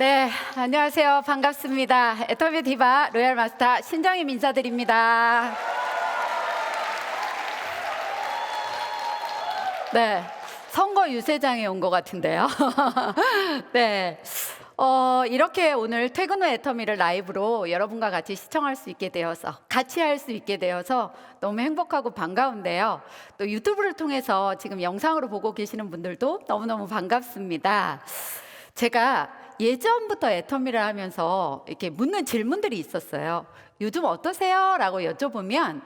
네, 안녕하세요. 반갑습니다. 애터미 디바 로얄 마스터 신정임 인사드립니다. 네, 선거 유세장에 온 것 같은데요. 네, 이렇게 오늘 퇴근 후 애터미를 라이브로 여러분과 같이 시청할 수 있게 되어서, 같이 할 수 있게 되어서 너무 행복하고 반가운데요. 또 유튜브를 통해서 지금 영상으로 보고 계시는 분들도 너무너무 반갑습니다. 제가 예전부터 애터미를 하면서 이렇게 묻는 질문들이 있었어요. 요즘 어떠세요? 라고 여쭤보면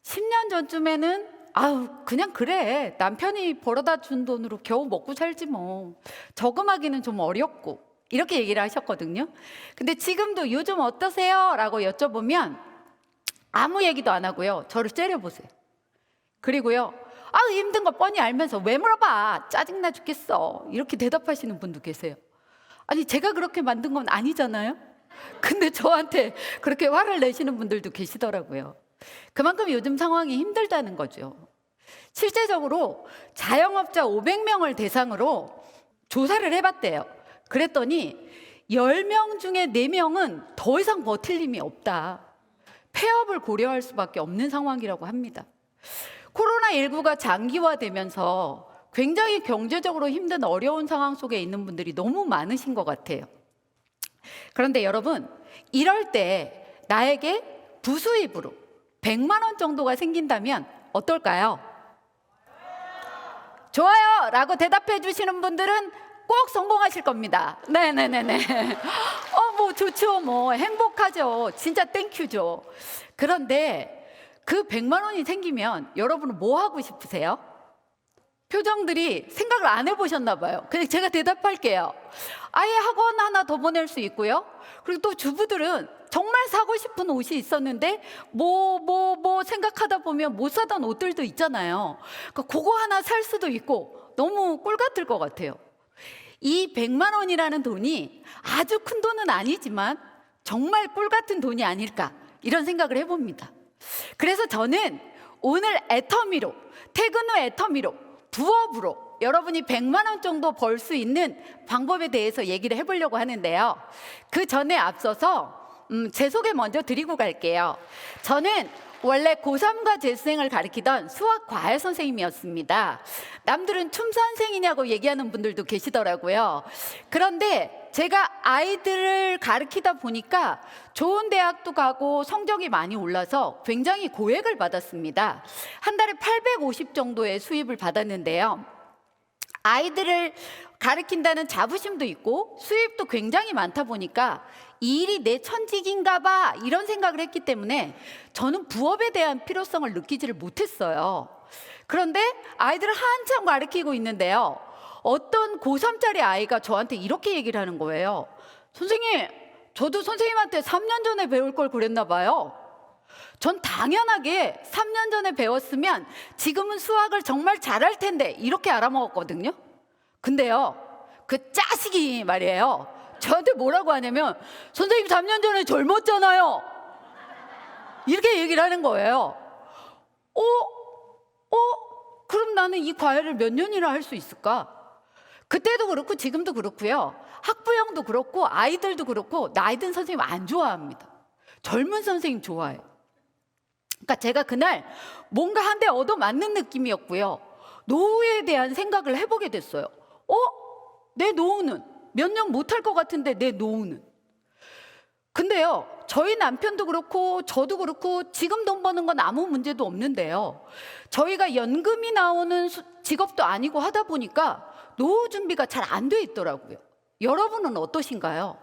10년 전쯤에는 아우 그냥 그래, 남편이 벌어다 준 돈으로 겨우 먹고 살지 뭐, 저금하기는 좀 어렵고, 이렇게 얘기를 하셨거든요. 근데 지금도 요즘 어떠세요? 라고 여쭤보면 아무 얘기도 안 하고요, 저를 째려보세요. 그리고요, 아우 힘든 거 뻔히 알면서 왜 물어봐, 짜증나 죽겠어, 이렇게 대답하시는 분도 계세요. 아니 제가 그렇게 만든 건 아니잖아요. 근데 저한테 그렇게 화를 내시는 분들도 계시더라고요. 그만큼 요즘 상황이 힘들다는 거죠. 실제적으로 자영업자 500명을 대상으로 조사를 해봤대요. 그랬더니 10명 중에 4명은 더 이상 버틸 힘이 없다, 폐업을 고려할 수밖에 없는 상황이라고 합니다. 코로나19가 장기화되면서 굉장히 경제적으로 힘든 어려운 상황 속에 있는 분들이 너무 많으신 것 같아요. 그런데 여러분, 이럴 때 나에게 부수입으로 100만 원 정도가 생긴다면 어떨까요? 좋아요! 라고 대답해 주시는 분들은 꼭 성공하실 겁니다. 네네네네. 뭐 좋죠. 뭐 행복하죠. 진짜 땡큐죠. 그런데 그 100만 원이 생기면 여러분은 뭐 하고 싶으세요? 표정들이 생각을 안 해보셨나 봐요. 그냥 제가 대답할게요. 아예 학원 하나 더 보낼 수 있고요. 그리고 또 주부들은 정말 사고 싶은 옷이 있었는데 뭐 생각하다 보면 못 사던 옷들도 있잖아요. 그러니까 그거 하나 살 수도 있고 너무 꿀 같을 것 같아요. 이 100만 원이라는 돈이 아주 큰 돈은 아니지만 정말 꿀 같은 돈이 아닐까, 이런 생각을 해봅니다. 그래서 저는 오늘 애터미로, 퇴근 후 애터미로, 부업으로 여러분이 100만 원 정도 벌 수 있는 방법에 대해서 얘기를 해보려고 하는데요. 그 전에 앞서서 제 소개 먼저 드리고 갈게요. 저는 원래 고3과 재수생을 가르치던 수학 과외 선생님이었습니다. 남들은 춤 선생이냐고 얘기하는 분들도 계시더라고요. 그런데 제가 아이들을 가르치다 보니까 좋은 대학도 가고 성적이 많이 올라서 굉장히 고액을 받았습니다. 한 달에 850 정도의 수입을 받았는데요. 아이들을 가르친다는 자부심도 있고 수입도 굉장히 많다 보니까 이 일이 내 천직인가 봐, 이런 생각을 했기 때문에 저는 부업에 대한 필요성을 느끼지를 못했어요. 그런데 아이들을 한참 가르치고 있는데요, 어떤 고3짜리 아이가 저한테 이렇게 얘기를 하는 거예요. 선생님, 저도 선생님한테 3년 전에 배울 걸 그랬나 봐요. 전 당연하게 3년 전에 배웠으면 지금은 수학을 정말 잘할 텐데, 이렇게 알아먹었거든요. 근데요, 그 자식이 말이에요, 저한테 뭐라고 하냐면 선생님 3년 전에 젊었잖아요, 이렇게 얘기를 하는 거예요. 그럼 나는 이 과외를 몇 년이나 할 수 있을까? 그때도 그렇고 지금도 그렇고요, 학부형도 그렇고 아이들도 그렇고 나이 든 선생님 안 좋아합니다. 젊은 선생님 좋아해요. 그러니까 제가 그날 뭔가 한 대 얻어맞는 느낌이었고요, 노후에 대한 생각을 해보게 됐어요. 내 노후는 몇 년 못할 것 같은데, 내 노후는. 근데요, 저희 남편도 그렇고 저도 그렇고 지금 돈 버는 건 아무 문제도 없는데요, 저희가 연금이 나오는 직업도 아니고 하다 보니까 노후 준비가 잘 안 돼 있더라고요. 여러분은 어떠신가요?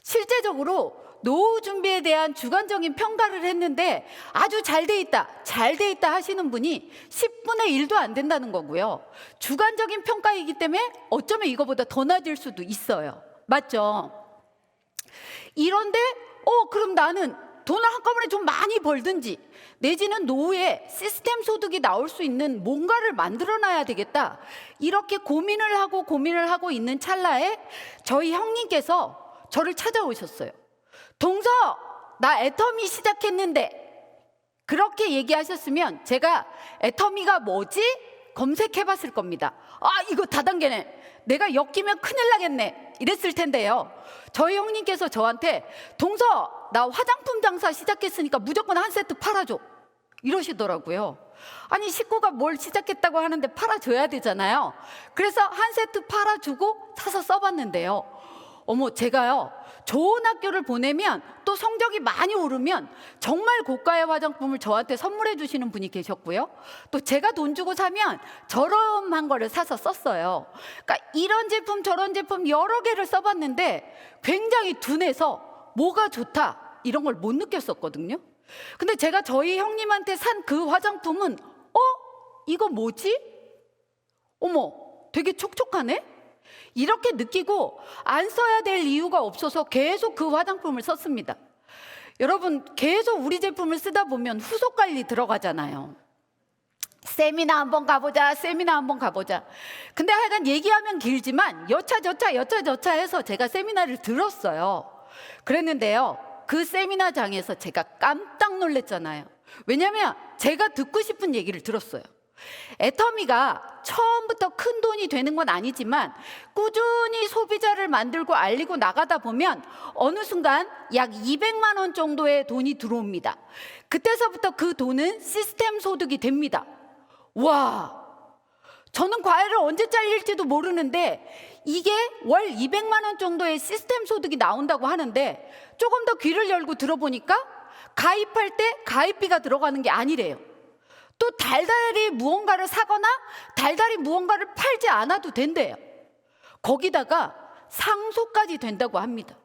실제적으로 노후 준비에 대한 주관적인 평가를 했는데 아주 잘 돼 있다, 잘 돼 있다 하시는 분이 10분의 1도 안 된다는 거고요. 주관적인 평가이기 때문에 어쩌면 이거보다 더 낮을 수도 있어요. 맞죠? 이런데 그럼 나는 돈을 한꺼번에 좀 많이 벌든지 내지는 노후에 시스템 소득이 나올 수 있는 뭔가를 만들어놔야 되겠다, 이렇게 고민을 하고 있는 찰나에 저희 형님께서 저를 찾아오셨어요. 동서, 나 애터미 시작했는데, 그렇게 얘기하셨으면 제가 애터미가 뭐지? 검색해봤을 겁니다. 이거 다단계네, 내가 엮이면 큰일 나겠네, 이랬을 텐데요. 저희 형님께서 저한테 동서 나 화장품 장사 시작했으니까 무조건 한 세트 팔아줘 이러시더라고요. 아니 식구가 뭘 시작했다고 하는데 팔아줘야 되잖아요. 그래서 한 세트 팔아주고 사서 써봤는데요. 어머, 제가요 좋은 학교를 보내면 또 성적이 많이 오르면 정말 고가의 화장품을 저한테 선물해 주시는 분이 계셨고요. 또 제가 돈 주고 사면 저렴한 거를 사서 썼어요. 그러니까 이런 제품 저런 제품 여러 개를 써봤는데 굉장히 둔해서 뭐가 좋다 이런 걸 못 느꼈었거든요. 근데 제가 저희 형님한테 산 그 화장품은 이거 뭐지? 어머, 되게 촉촉하네? 이렇게 느끼고 안 써야 될 이유가 없어서 계속 그 화장품을 썼습니다. 여러분, 계속 우리 제품을 쓰다 보면 후속 관리 들어가잖아요. 세미나 한번 가보자, 세미나 한번 가보자. 근데 하여간 얘기하면 길지만 여차저차 해서 제가 세미나를 들었어요. 그랬는데요, 그 세미나장에서 제가 깜짝 놀랐잖아요. 왜냐면 제가 듣고 싶은 얘기를 들었어요. 애터미가 처음부터 큰 돈이 되는 건 아니지만 꾸준히 소비자를 만들고 알리고 나가다 보면 어느 순간 약 200만 원 정도의 돈이 들어옵니다. 그때서부터 그 돈은 시스템 소득이 됩니다. 와, 저는 과외를 언제 잘릴지도 모르는데 이게 월 200만 원 정도의 시스템 소득이 나온다고 하는데 조금 더 귀를 열고 들어보니까 가입할 때 가입비가 들어가는 게 아니래요. 또 달달이 무언가를 사거나 달달이 무언가를 팔지 않아도 된대요. 거기다가 상속까지 된다고 합니다.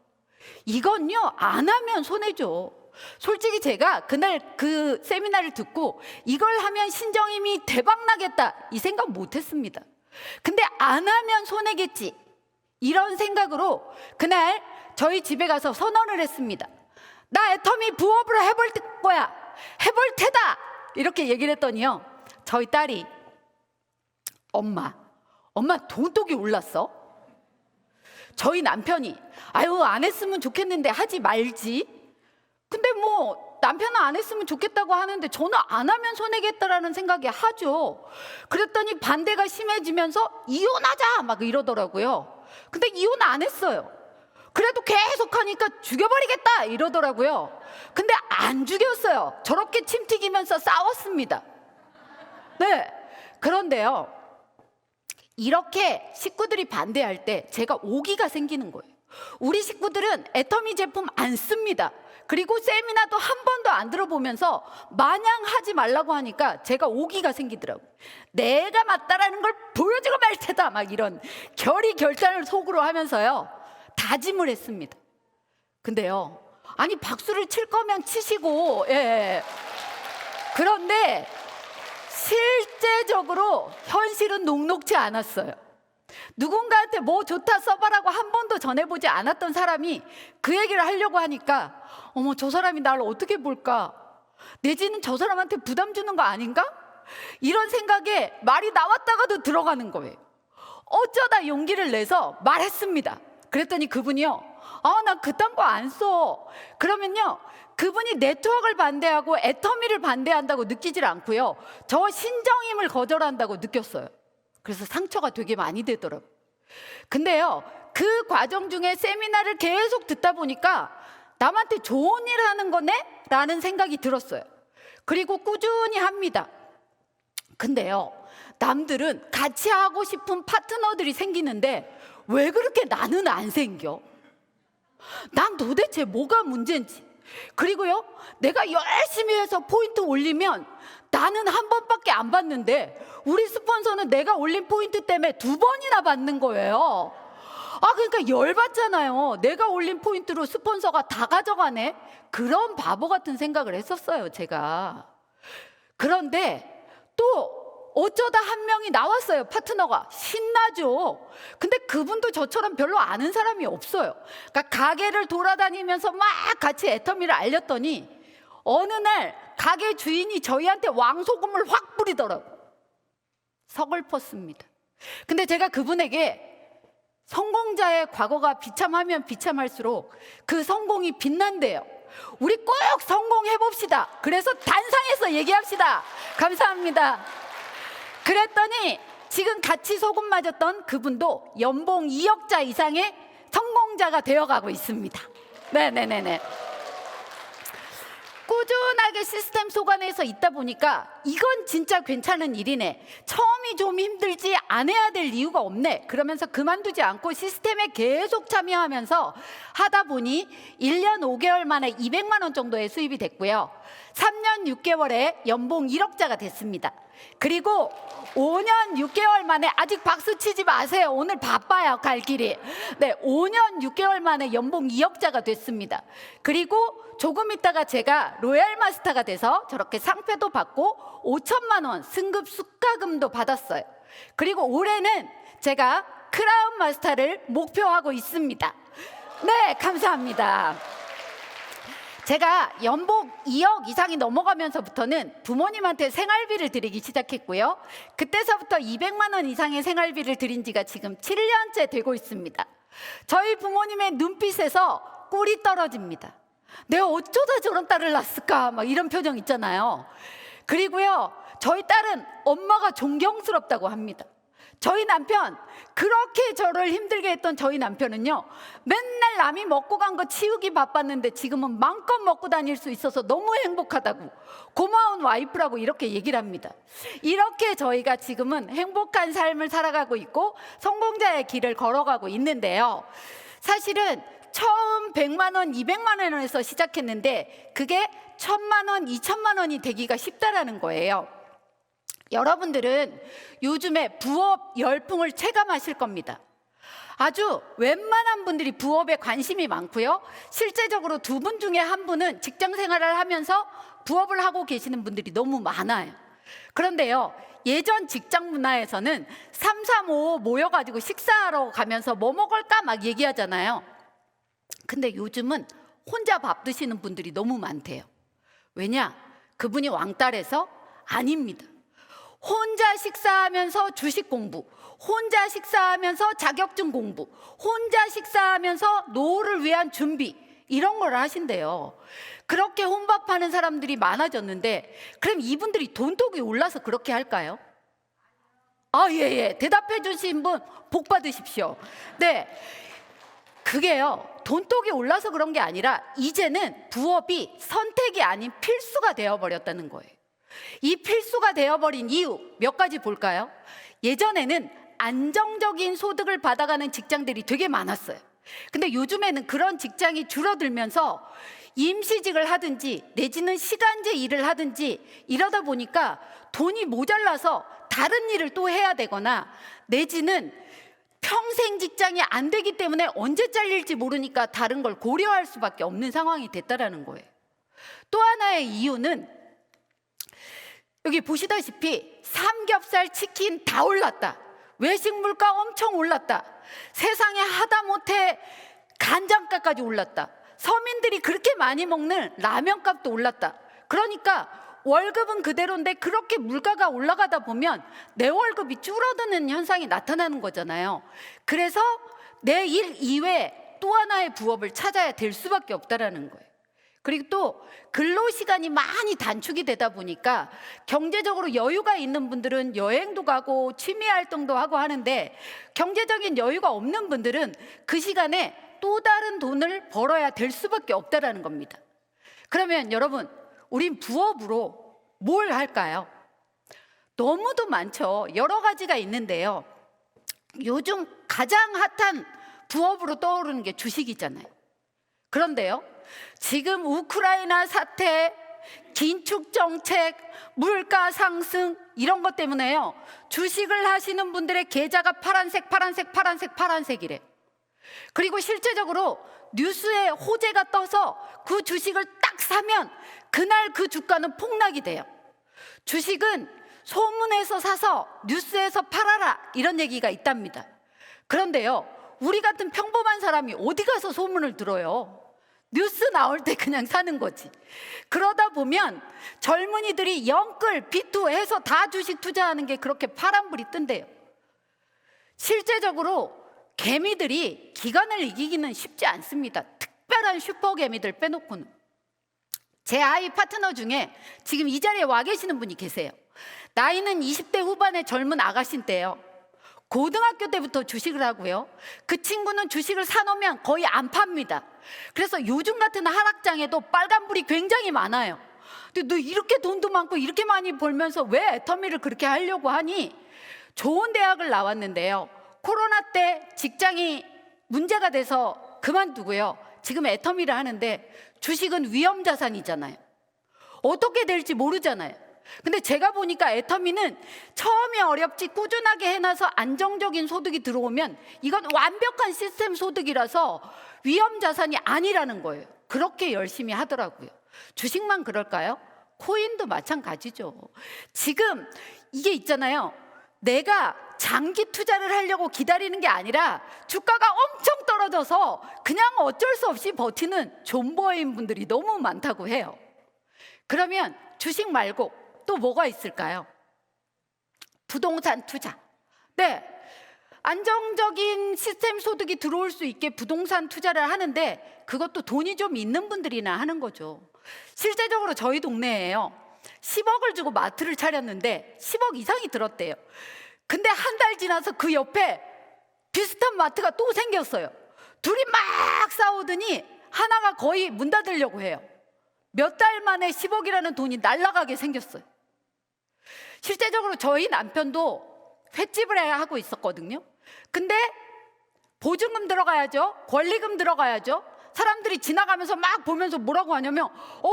이건요, 안 하면 손해죠. 솔직히 제가 그날 그 세미나를 듣고 이걸 하면 신정임이 대박 나겠다 이 생각 못 했습니다. 근데 안 하면 손해겠지 이런 생각으로 그날 저희 집에 가서 선언을 했습니다. 나 애터미 부업으로 해볼 거야. 해볼 테다. 이렇게 얘기를 했더니요, 저희 딸이 엄마 돈독이 올랐어? 저희 남편이 아유 안 했으면 좋겠는데 하지 말지. 근데 뭐 남편은 안 했으면 좋겠다고 하는데 저는 안 하면 손해겠다라는 생각이 하죠. 그랬더니 반대가 심해지면서 이혼하자 막 이러더라고요. 근데 이혼 안 했어요. 그래도 계속 하니까 죽여버리겠다 이러더라고요. 근데 안 죽였어요. 저렇게 침 튀기면서 싸웠습니다. 네. 그런데요, 이렇게 식구들이 반대할 때 제가 오기가 생기는 거예요. 우리 식구들은 애터미 제품 안 씁니다. 그리고 세미나도 한 번도 안 들어보면서 마냥 하지 말라고 하니까 제가 오기가 생기더라고요. 내가 맞다라는 걸 보여주고 말 테다 막 이런 결의결단을 속으로 하면서요 다짐을 했습니다. 근데요, 아니 박수를 칠 거면 치시고, 예. 그런데 실제적으로 현실은 녹록지 않았어요. 누군가한테 뭐 좋다 써봐라고 한 번도 전해보지 않았던 사람이 그 얘기를 하려고 하니까 어머, 저 사람이 나를 어떻게 볼까? 내지는 저 사람한테 부담 주는 거 아닌가? 이런 생각에 말이 나왔다가도 들어가는 거예요. 어쩌다 용기를 내서 말했습니다. 그랬더니 그분이요, 나 그딴 거 안 써. 그러면요, 그분이 네트워크를 반대하고 애터미를 반대한다고 느끼질 않고요, 저 신정임을 거절한다고 느꼈어요. 그래서 상처가 되게 많이 되더라고요. 근데요, 그 과정 중에 세미나를 계속 듣다 보니까 남한테 좋은 일 하는 거네? 라는 생각이 들었어요. 그리고 꾸준히 합니다. 근데요, 남들은 같이 하고 싶은 파트너들이 생기는데 왜 그렇게 나는 안 생겨? 난 도대체 뭐가 문제인지. 그리고요, 내가 열심히 해서 포인트 올리면 나는 한 번밖에 안 받는데 우리 스폰서는 내가 올린 포인트 때문에 2번이나 받는 거예요. 그러니까 열받잖아요. 내가 올린 포인트로 스폰서가 다 가져가네. 그런 바보 같은 생각을 했었어요, 제가. 그런데 또 어쩌다 한 명이 나왔어요, 파트너가. 신나죠. 근데 그분도 저처럼 별로 아는 사람이 없어요. 그러니까 가게를 돌아다니면서 막 같이 애터미를 알렸더니 어느 날 가게 주인이 저희한테 왕소금을 확 뿌리더라고요. 서글펐습니다. 근데 제가 그분에게 성공자의 과거가 비참하면 비참할수록 그 성공이 빛난대요. 우리 꼭 성공해봅시다. 그래서 단상에서 얘기합시다. 감사합니다. 그랬더니 지금 같이 소금 맞았던 그분도 연봉 2억자 이상의 성공자가 되어가고 있습니다. 네네네네. 꾸준하게 시스템 속 안에서 있다 보니까 이건 진짜 괜찮은 일이네, 처음이 좀 힘들지 안 해야 될 이유가 없네, 그러면서 그만두지 않고 시스템에 계속 참여하면서 하다 보니 1년 5개월 만에 200만 원 정도의 수입이 됐고요, 3년 6개월에 연봉 1억자가 됐습니다. 그리고 5년 6개월 만에, 아직 박수 치지 마세요, 오늘 바빠요 갈 길이. 네, 5년 6개월 만에 연봉 2억자가 됐습니다. 그리고 조금 있다가 제가 로얄 마스터가 돼서 저렇게 상패도 받고 5천만 원 승급 수가금도 받았어요. 그리고 올해는 제가 크라운 마스터를 목표하고 있습니다. 네, 감사합니다. 제가 연봉 2억 이상이 넘어가면서부터는 부모님한테 생활비를 드리기 시작했고요, 그때서부터 200만 원 이상의 생활비를 드린 지가 지금 7년째 되고 있습니다. 저희 부모님의 눈빛에서 꿀이 떨어집니다. 내가 어쩌다 저런 딸을 낳았을까, 막 이런 표정 있잖아요. 그리고요, 저희 딸은 엄마가 존경스럽다고 합니다. 저희 남편, 그렇게 저를 힘들게 했던 저희 남편은요, 맨날 남이 먹고 간 거 치우기 바빴는데 지금은 마음껏 먹고 다닐 수 있어서 너무 행복하다고, 고마운 와이프라고 이렇게 얘기를 합니다. 이렇게 저희가 지금은 행복한 삶을 살아가고 있고 성공자의 길을 걸어가고 있는데요, 사실은 처음 100만 원, 200만 원에서 시작했는데 그게 1000만 원, 2000만 원이 되기가 쉽다라는 거예요. 여러분들은 요즘에 부업 열풍을 체감하실 겁니다. 아주 웬만한 분들이 부업에 관심이 많고요, 실제적으로 두 분 중에 한 분은 직장 생활을 하면서 부업을 하고 계시는 분들이 너무 많아요. 그런데요, 예전 직장 문화에서는 3, 3, 5 모여가지고 식사하러 가면서 뭐 먹을까 막 얘기하잖아요. 근데 요즘은 혼자 밥 드시는 분들이 너무 많대요. 왜냐? 그분이 왕따라서? 아닙니다. 혼자 식사하면서 주식 공부, 혼자 식사하면서 자격증 공부, 혼자 식사하면서 노후를 위한 준비, 이런 걸 하신대요. 그렇게 혼밥하는 사람들이 많아졌는데 그럼 이분들이 돈독이 올라서 그렇게 할까요? 예. 대답해 주신 분 복 받으십시오. 네, 그게요, 돈독이 올라서 그런 게 아니라 이제는 부업이 선택이 아닌 필수가 되어버렸다는 거예요. 이 필수가 되어버린 이유 몇 가지 볼까요? 예전에는 안정적인 소득을 받아가는 직장들이 되게 많았어요. 근데 요즘에는 그런 직장이 줄어들면서 임시직을 하든지 내지는 시간제 일을 하든지 이러다 보니까 돈이 모자라서 다른 일을 또 해야 되거나, 내지는 평생 직장이 안 되기 때문에 언제 잘릴지 모르니까 다른 걸 고려할 수밖에 없는 상황이 됐다라는 거예요. 또 하나의 이유는 여기 보시다시피 삼겹살, 치킨 다 올랐다, 외식 물가 엄청 올랐다, 세상에 하다못해 간장가까지 올랐다, 서민들이 그렇게 많이 먹는 라면값도 올랐다. 그러니까 월급은 그대로인데 그렇게 물가가 올라가다 보면 내 월급이 줄어드는 현상이 나타나는 거잖아요. 그래서 내 일 이외에 또 하나의 부업을 찾아야 될 수밖에 없다라는 거예요. 그리고 또 근로시간이 많이 단축이 되다 보니까 경제적으로 여유가 있는 분들은 여행도 가고 취미활동도 하고 하는데, 경제적인 여유가 없는 분들은 그 시간에 또 다른 돈을 벌어야 될 수밖에 없다라는 겁니다. 그러면 여러분, 우린 부업으로 뭘 할까요? 너무도 많죠. 여러 가지가 있는데요, 요즘 가장 핫한 부업으로 떠오르는 게 주식이잖아요. 그런데요, 지금 우크라이나 사태, 긴축 정책, 물가 상승 이런 것 때문에요, 주식을 하시는 분들의 계좌가 파란색이래. 그리고 실제적으로 뉴스에 호재가 떠서 그 주식을 딱 사면 그날 그 주가는 폭락이 돼요. 주식은 소문에서 사서 뉴스에서 팔아라, 이런 얘기가 있답니다. 그런데요, 우리 같은 평범한 사람이 어디 가서 소문을 들어요? 뉴스 나올 때 그냥 사는 거지. 그러다 보면 젊은이들이 영끌, 비투해서 다 주식 투자하는 게 그렇게 파란불이 뜬대요. 실제적으로 개미들이 기관을 이기기는 쉽지 않습니다. 특별한 슈퍼 개미들 빼놓고는. 제 아이 파트너 중에 지금 이 자리에 와 계시는 분이 계세요. 나이는 20대 후반의 젊은 아가씨인데요, 고등학교 때부터 주식을 하고요. 그 친구는 주식을 사놓으면 거의 안 팝니다. 그래서 요즘 같은 하락장에도 빨간불이 굉장히 많아요. 근데 너 이렇게 돈도 많고 이렇게 많이 벌면서 왜 애터미를 그렇게 하려고 하니? 좋은 대학을 나왔는데요. 코로나 때 직장이 문제가 돼서 그만두고요. 지금 애터미를 하는데 주식은 위험자산이잖아요. 어떻게 될지 모르잖아요. 근데 제가 보니까 애터미는 처음에 어렵지 꾸준하게 해놔서 안정적인 소득이 들어오면 이건 완벽한 시스템 소득이라서 위험자산이 아니라는 거예요. 그렇게 열심히 하더라고요. 주식만 그럴까요? 코인도 마찬가지죠. 지금 이게 있잖아요. 내가 장기 투자를 하려고 기다리는 게 아니라 주가가 엄청 떨어져서 그냥 어쩔 수 없이 버티는 존버인 분들이 너무 많다고 해요. 그러면 주식 말고 또 뭐가 있을까요? 부동산 투자. 네, 안정적인 시스템 소득이 들어올 수 있게 부동산 투자를 하는데 그것도 돈이 좀 있는 분들이나 하는 거죠. 실제적으로 저희 동네에요, 10억을 주고 마트를 차렸는데 10억 이상이 들었대요. 근데 한 달 지나서 그 옆에 비슷한 마트가 또 생겼어요. 둘이 막 싸우더니 하나가 거의 문 닫으려고 해요. 몇 달 만에 10억이라는 돈이 날아가게 생겼어요. 실제적으로 저희 남편도 횟집을 하고 있었거든요. 근데 보증금 들어가야죠. 권리금 들어가야죠. 사람들이 지나가면서 막 보면서 뭐라고 하냐면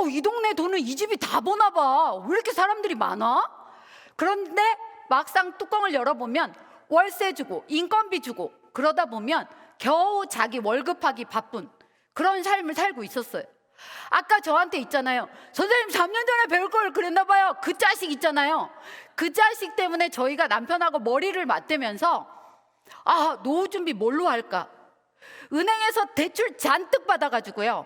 이 동네 돈은 이 집이 다 버나 봐. 왜 이렇게 사람들이 많아? 그런데 막상 뚜껑을 열어보면 월세 주고 인건비 주고 그러다 보면 겨우 자기 월급하기 바쁜 그런 삶을 살고 있었어요. 아까 저한테 있잖아요. 선생님 3년 전에 배울 걸 그랬나 봐요. 그 자식 있잖아요. 그 자식 때문에 저희가 남편하고 머리를 맞대면서 노후 준비 뭘로 할까? 은행에서 대출 잔뜩 받아가지고요.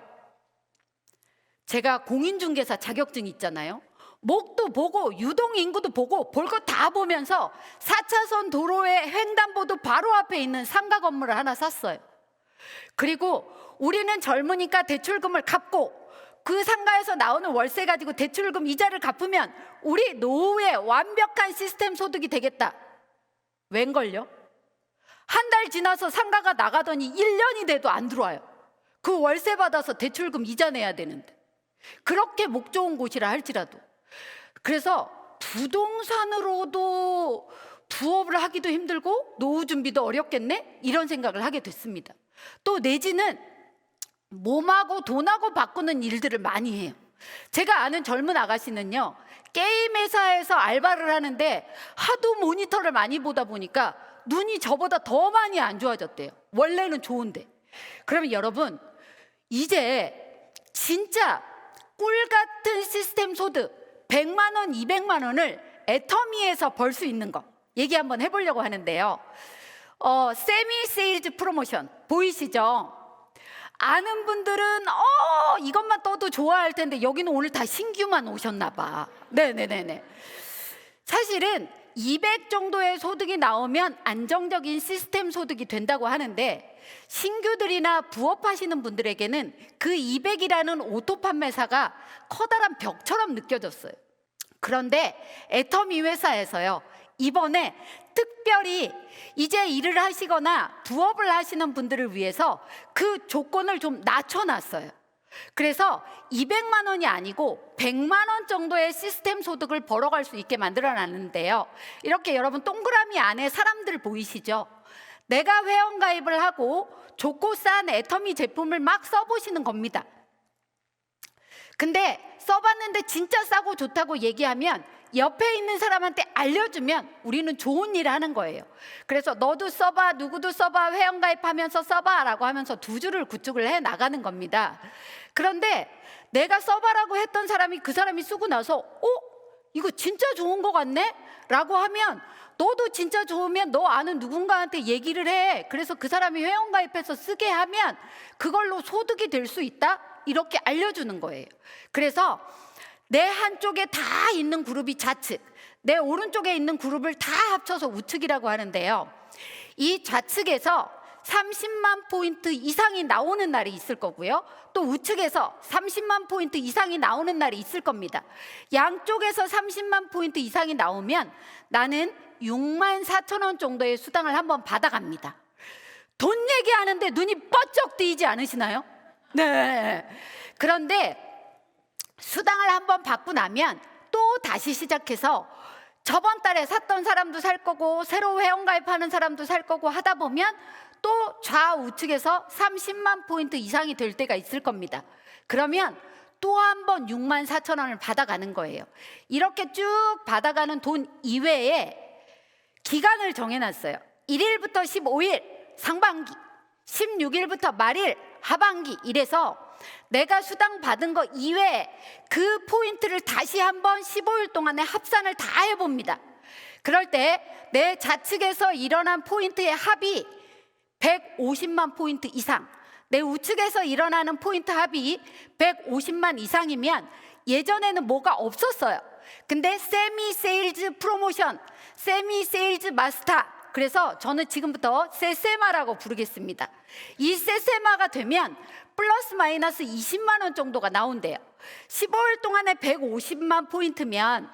제가 공인중개사 자격증 있잖아요. 목도 보고 유동인구도 보고 볼 거 다 보면서 4차선 도로의 횡단보도 바로 앞에 있는 상가 건물을 하나 샀어요. 그리고 우리는 젊으니까 대출금을 갚고 그 상가에서 나오는 월세 가지고 대출금 이자를 갚으면 우리 노후에 완벽한 시스템 소득이 되겠다. 웬걸요? 한 달 지나서 상가가 나가더니 1년이 돼도 안 들어와요. 그 월세 받아서 대출금 이자 내야 되는데. 그렇게 목 좋은 곳이라 할지라도. 그래서 부동산으로도 부업을 하기도 힘들고 노후 준비도 어렵겠네? 이런 생각을 하게 됐습니다. 또 내지는 몸하고 돈하고 바꾸는 일들을 많이 해요. 제가 아는 젊은 아가씨는요, 게임 회사에서 알바를 하는데 하도 모니터를 많이 보다 보니까 눈이 저보다 더 많이 안 좋아졌대요. 원래는 좋은데. 그러면 여러분, 이제 진짜 꿀 같은 시스템 소득 100만 원, 200만 원을 애터미에서 벌 수 있는 거 얘기 한번 해보려고 하는데요. 세미 세일즈 프로모션 보이시죠? 아는 분들은 이것만 떠도 좋아할 텐데 여기는 오늘 다 신규만 오셨나 봐. 네네네네. 사실은 200 정도의 소득이 나오면 안정적인 시스템 소득이 된다고 하는데 신규들이나 부업하시는 분들에게는 그 200이라는 오토 판매사가 커다란 벽처럼 느껴졌어요. 그런데 애터미 회사에서요, 이번에 특별히 이제 일을 하시거나 부업을 하시는 분들을 위해서 그 조건을 좀 낮춰놨어요. 그래서 200만 원이 아니고 100만 원 정도의 시스템 소득을 벌어갈 수 있게 만들어놨는데요. 이렇게 여러분 동그라미 안에 사람들 보이시죠? 내가 회원가입을 하고 좋고 싼 애터미 제품을 막 써보시는 겁니다. 근데 써봤는데 진짜 싸고 좋다고 얘기하면 옆에 있는 사람한테 알려주면 우리는 좋은 일을 하는 거예요. 그래서 너도 써봐, 누구도 써봐, 회원가입하면서 써봐 라고 하면서 두 줄을 구축을 해 나가는 겁니다. 그런데 내가 써봐라고 했던 사람이 그 사람이 쓰고 나서 이거 진짜 좋은 거 같네? 라고 하면 너도 진짜 좋으면 너 아는 누군가한테 얘기를 해. 그래서 그 사람이 회원가입해서 쓰게 하면 그걸로 소득이 될 수 있다? 이렇게 알려주는 거예요. 그래서 내 한쪽에 다 있는 그룹이 좌측, 내 오른쪽에 있는 그룹을 다 합쳐서 우측이라고 하는데요. 이 좌측에서 30만 포인트 이상이 나오는 날이 있을 거고요. 또 우측에서 30만 포인트 이상이 나오는 날이 있을 겁니다. 양쪽에서 30만 포인트 이상이 나오면 나는 6만 4천 원 정도의 수당을 한번 받아갑니다. 돈 얘기하는데 눈이 번쩍 뜨이지 않으시나요? 네. 그런데 수당을 한번 받고 나면 또 다시 시작해서 저번 달에 샀던 사람도 살 거고 새로 회원가입하는 사람도 살 거고 하다 보면 또 좌우측에서 30만 포인트 이상이 될 때가 있을 겁니다. 그러면 또 한 번 6만 4천 원을 받아가는 거예요. 이렇게 쭉 받아가는 돈 이외에 기간을 정해놨어요. 1일부터 15일 상반기, 16일부터 말일 하반기, 이래서 내가 수당 받은 거 이외에 그 포인트를 다시 한번 15일 동안에 합산을 다 해봅니다. 그럴 때 내 좌측에서 일어난 포인트의 합이 150만 포인트 이상, 내 우측에서 일어나는 포인트 합이 150만 이상이면 예전에는 뭐가 없었어요. 근데 세미 세일즈 프로모션, 세미 세일즈 마스터, 그래서 저는 지금부터 세세마라고 부르겠습니다. 이 세세마가 되면 플러스 마이너스 20만 원 정도가 나온대요. 15일 동안에 150만 포인트면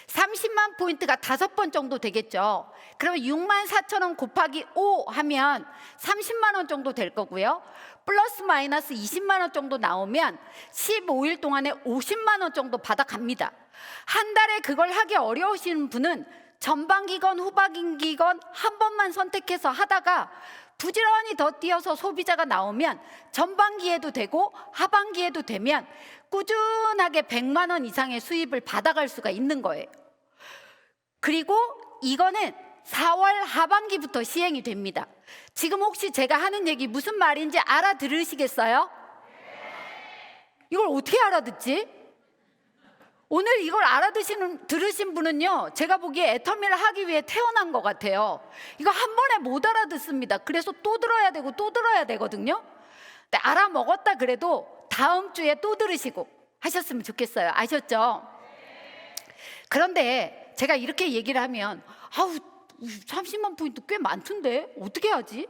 30만 포인트가 5번 정도 되겠죠. 그러면 6만 4천 원 곱하기 5 하면 30만 원 정도 될 거고요. 플러스 마이너스 20만 원 정도 나오면 15일 동안에 50만 원 정도 받아갑니다. 한 달에 그걸 하기 어려우신 분은 전반기건 후반기건 한 번만 선택해서 하다가 부지런히 더 뛰어서 소비자가 나오면 전반기에도 되고 하반기에도 되면 꾸준하게 100만 원 이상의 수입을 받아갈 수가 있는 거예요. 그리고 이거는 4월 하반기부터 시행이 됩니다. 지금 혹시 제가 하는 얘기 무슨 말인지 알아들으시겠어요? 이걸 어떻게 알아듣지? 오늘 이걸 들으신 분은요, 제가 보기에 애터미를 하기 위해 태어난 것 같아요. 이거 한 번에 못 알아듣습니다. 그래서 또 들어야 되고 또 들어야 되거든요. 근데 알아먹었다 그래도 다음 주에 또 들으시고 하셨으면 좋겠어요. 아셨죠? 그런데 제가 이렇게 얘기를 하면 30만 포인트 꽤 많던데 어떻게 하지?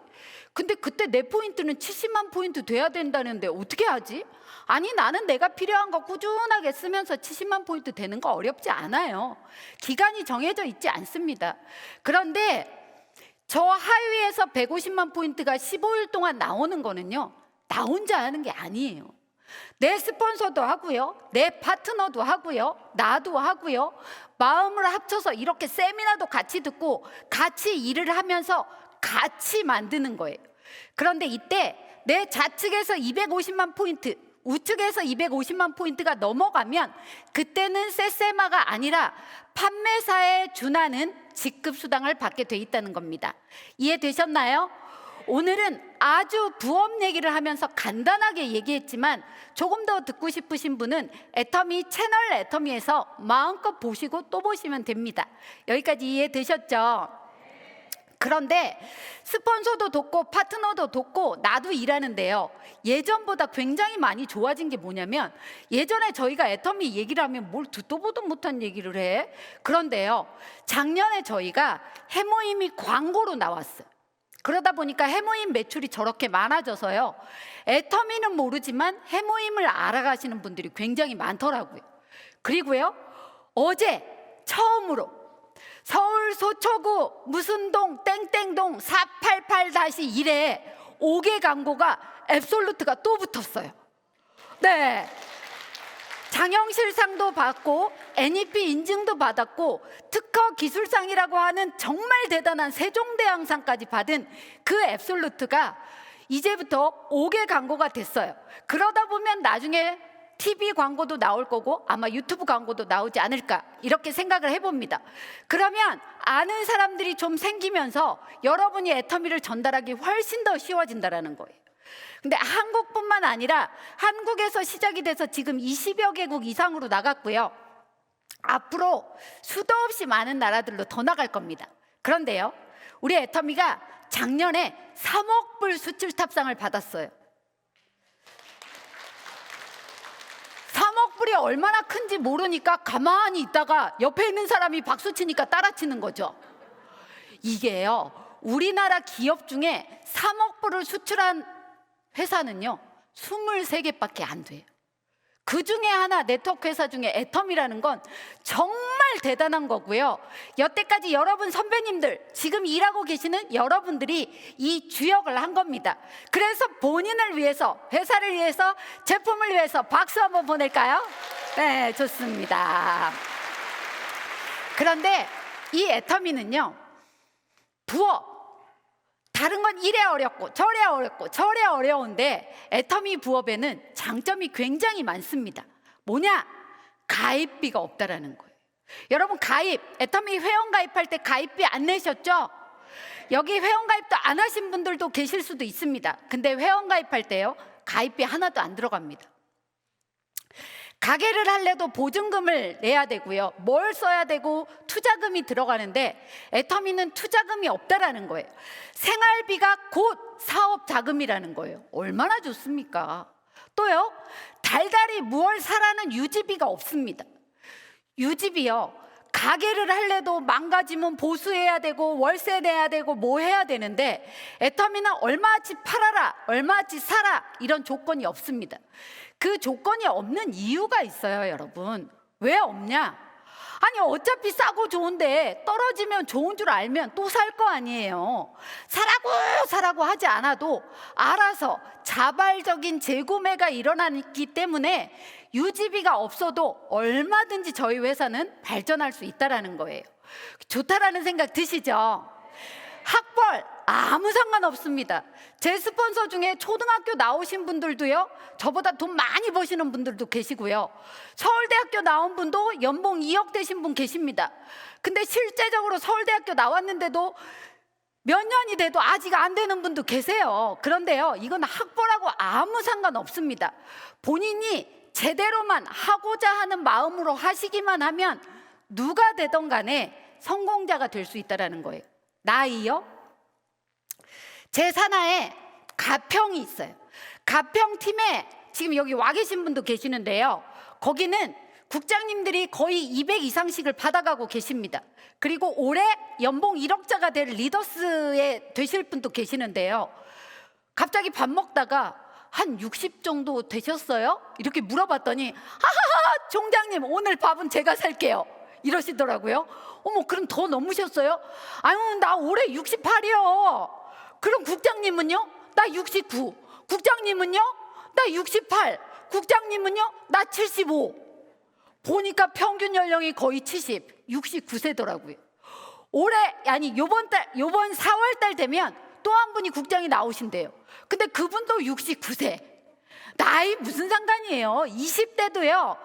근데 그때 내 포인트는 70만 포인트 돼야 된다는데 어떻게 하지? 아니, 나는 내가 필요한 거 꾸준하게 쓰면서 70만 포인트 되는 거 어렵지 않아요. 기간이 정해져 있지 않습니다. 그런데 저 하위에서 150만 포인트가 15일 동안 나오는 거는요, 나 혼자 하는 게 아니에요. 내 스폰서도 하고요, 내 파트너도 하고요, 나도 하고요, 마음을 합쳐서 이렇게 세미나도 같이 듣고 같이 일을 하면서 같이 만드는 거예요. 그런데 이때 내 좌측에서 250만 포인트, 우측에서 250만 포인트가 넘어가면 그때는 세세마가 아니라 판매사에 준하는 직급 수당을 받게 돼 있다는 겁니다. 이해되셨나요? 오늘은 아주 부업 얘기를 하면서 간단하게 얘기했지만 조금 더 듣고 싶으신 분은 애터미 채널 애터미에서 마음껏 보시고 또 보시면 됩니다. 여기까지 이해되셨죠? 그런데 스폰서도 돕고 파트너도 돕고 나도 일하는데요, 예전보다 굉장히 많이 좋아진 게 뭐냐면, 예전에 저희가 애터미 얘기를 하면 뭘 듣도 보도 못한 얘기를 해. 그런데요, 작년에 저희가 해모임이 광고로 나왔어요. 그러다 보니까 해모임 매출이 저렇게 많아져서요, 애터미는 모르지만 해모임을 알아가시는 분들이 굉장히 많더라고요. 그리고요, 어제 처음으로 서울 서초구 무슨 동 땡땡동 488-1에 5개 광고가 앱솔루트가 또 붙었어요. 네, 장영실상도 받고 NEP 인증도 받았고 특허 기술상이라고 하는 정말 대단한 세종대왕상까지 받은 그 앱솔루트가 이제부터 5개 광고가 됐어요. 그러다 보면 나중에 TV 광고도 나올 거고 아마 유튜브 광고도 나오지 않을까, 이렇게 생각을 해봅니다. 그러면 아는 사람들이 좀 생기면서 여러분이 애터미를 전달하기 훨씬 더 쉬워진다는 거예요. 근데 한국뿐만 아니라 한국에서 시작이 돼서 지금 20여 개국 이상으로 나갔고요, 앞으로 수도 없이 많은 나라들로 더 나갈 겁니다. 그런데요, 우리 애터미가 작년에 3억 불 수출 탑상을 받았어요. 3억 불이 얼마나 큰지 모르니까 가만히 있다가 옆에 있는 사람이 박수 치니까 따라 치는 거죠. 이게요, 우리나라 기업 중에 3억 불을 수출한 회사는요 23개밖에 안 돼요. 그 중에 하나, 네트워크 회사 중에 애텀이라는 건 정말 대단한 거고요. 여태까지 여러분 선배님들, 지금 일하고 계시는 여러분들이 이 주역을 한 겁니다. 그래서 본인을 위해서, 회사를 위해서, 제품을 위해서 박수 한번 보낼까요? 네, 좋습니다. 그런데 이 애터미는요 부업, 다른 건 이래 어렵고 저래 어렵고 저래 어려운데 애터미 부업에는 장점이 굉장히 많습니다. 뭐냐? 가입비가 없다라는 거예요. 여러분 가입, 애터미 회원 가입할 때 가입비 안 내셨죠? 여기 회원 가입도 안 하신 분들도 계실 수도 있습니다. 근데 회원 가입할 때요 가입비 하나도 안 들어갑니다. 가게를 할래도 보증금을 내야 되고요. 뭘 써야 되고 투자금이 들어가는데 애터미는 투자금이 없다라는 거예요. 생활비가 곧 사업 자금이라는 거예요. 얼마나 좋습니까? 또요, 달달이 무얼 사라는 유지비가 없습니다. 유지비요, 가게를 할래도 망가지면 보수해야 되고 월세 내야 되고 뭐 해야 되는데 애터미는 얼마치 팔아라, 얼마치 사라 이런 조건이 없습니다. 그 조건이 없는 이유가 있어요, 여러분. 왜 없냐? 아니 어차피 싸고 좋은데 떨어지면 좋은 줄 알면 또 살 거 아니에요. 사라고 하지 않아도 알아서 자발적인 재구매가 일어나기 때문에 유지비가 없어도 얼마든지 저희 회사는 발전할 수 있다는 거예요. 좋다라는 생각 드시죠? 학벌 아무 상관없습니다. 제 스폰서 중에 초등학교 나오신 분들도요, 저보다 돈 많이 버시는 분들도 계시고요, 서울대학교 나온 분도 연봉 2억 되신 분 계십니다. 근데 실제적으로 서울대학교 나왔는데도 몇 년이 돼도 아직 안 되는 분도 계세요. 그런데요, 이건 학벌하고 아무 상관없습니다. 본인이 제대로만 하고자 하는 마음으로 하시기만 하면 누가 되던 간에 성공자가 될 수 있다는 거예요. 나이요? 제 산하에 가평이 있어요. 가평팀에 지금 여기 와 계신 분도 계시는데요, 거기는 국장님들이 거의 200 이상씩을 받아가고 계십니다. 그리고 올해 연봉 1억자가 될 리더스에 되실 분도 계시는데요, 갑자기 밥 먹다가 한 60 정도 되셨어요? 이렇게 물어봤더니 하하하 총장님 오늘 밥은 제가 살게요 이러시더라고요. 어머, 그럼 더 넘으셨어요? 아유, 나 올해 68이요. 그럼 국장님은요? 나 69. 국장님은요? 나 68. 국장님은요? 나 75. 보니까 평균 연령이 거의 70, 69세더라고요. 올해, 아니 요번 4월 달 되면 또 한 분이 국장이 나오신대요. 근데 그분도 69세. 나이 무슨 상관이에요. 20대도요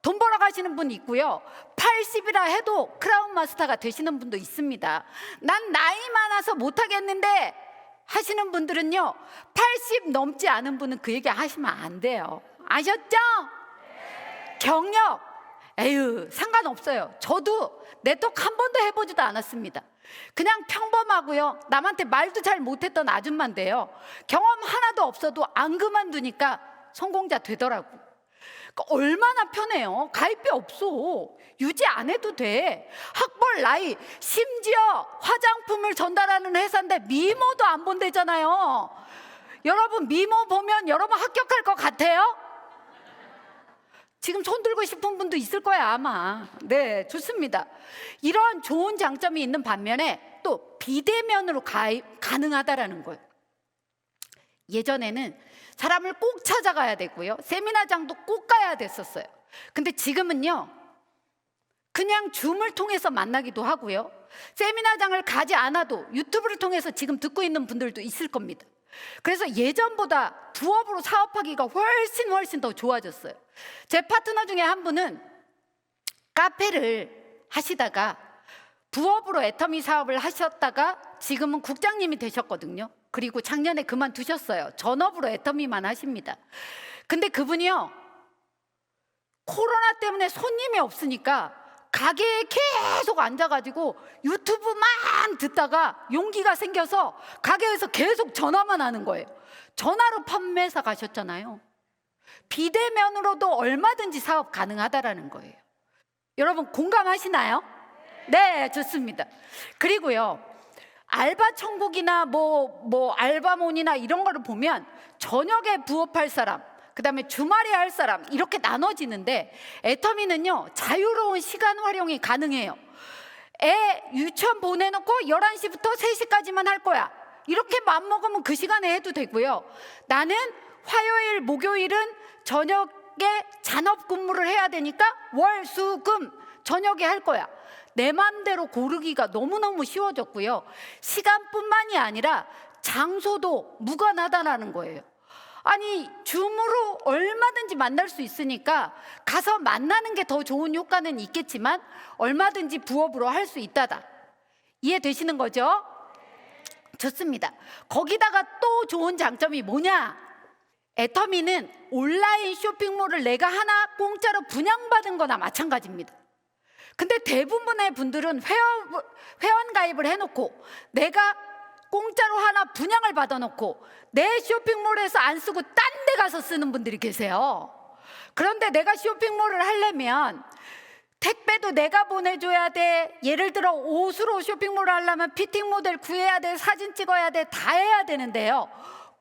돈 벌어 가시는 분 있고요, 80이라 해도 크라운 마스터가 되시는 분도 있습니다. 난 나이 많아서 못하겠는데 하시는 분들은요, 80 넘지 않은 분은 그 얘기 하시면 안 돼요. 아셨죠? 경력, 에휴 상관없어요. 저도 네트워크 한 번도 해보지도 않았습니다. 그냥 평범하고요, 남한테 말도 잘 못했던 아줌마인데요, 경험 하나도 없어도 안 그만두니까 성공자 되더라고. 그러니까 얼마나 편해요. 가입비 없어. 유지 안 해도 돼. 학벌, 나이, 심지어 화장품을 전달하는 회사인데 미모도 안 본대잖아요. 여러분 미모 보면 여러분 합격할 것 같아요? 지금 손 들고 싶은 분도 있을 거야 아마. 네, 좋습니다. 이런 좋은 장점이 있는 반면에 또 비대면으로 가입 가능하다라는 거예요. 예전에는 사람을 꼭 찾아가야 되고요, 세미나장도 꼭 가야 됐었어요. 근데 지금은요 그냥 줌을 통해서 만나기도 하고요, 세미나장을 가지 않아도 유튜브를 통해서 지금 듣고 있는 분들도 있을 겁니다. 그래서 예전보다 부업으로 사업하기가 훨씬 더 좋아졌어요. 제 파트너 중에 한 분은 카페를 하시다가 부업으로 애터미 사업을 하셨다가 지금은 국장님이 되셨거든요. 그리고 작년에 그만두셨어요. 전업으로 애터미만 하십니다. 근데 그분이요, 코로나 때문에 손님이 없으니까 가게에 계속 앉아가지고 유튜브만 듣다가 용기가 생겨서 가게에서 계속 전화만 하는 거예요. 전화로 판매사 가셨잖아요. 비대면으로도 얼마든지 사업 가능하다라는 거예요. 여러분 공감하시나요? 네, 좋습니다. 그리고요, 알바 천국이나 뭐 알바몬이나 이런 거를 보면 저녁에 부업할 사람, 그다음에 주말에 할 사람 이렇게 나눠지는데, 애터미는요 자유로운 시간 활용이 가능해요. 애 유치원 보내놓고 11시부터 3시까지만 할 거야, 이렇게 마음먹으면 그 시간에 해도 되고요. 나는 화요일 목요일은 저녁에 잔업 근무를 해야 되니까 월 수 금 저녁에 할 거야. 내 마음대로 고르기가 너무너무 쉬워졌고요. 시간뿐만이 아니라 장소도 무관하다라는 거예요. 아니, 줌으로 얼마든지 만날 수 있으니까 가서 만나는 게 더 좋은 효과는 있겠지만 얼마든지 부업으로 할 수 있다다. 이해되시는 거죠? 좋습니다. 거기다가 또 좋은 장점이 뭐냐? 애터미는 온라인 쇼핑몰을 내가 하나 공짜로 분양받은 거나 마찬가지입니다. 근데 대부분의 분들은 회원 가입을 해놓고 내가 공짜로 하나 분양을 받아놓고 내 쇼핑몰에서 안 쓰고 딴 데 가서 쓰는 분들이 계세요. 그런데 내가 쇼핑몰을 하려면 택배도 내가 보내줘야 돼. 예를 들어 옷으로 쇼핑몰을 하려면 피팅 모델 구해야 돼, 사진 찍어야 돼, 다 해야 되는데요,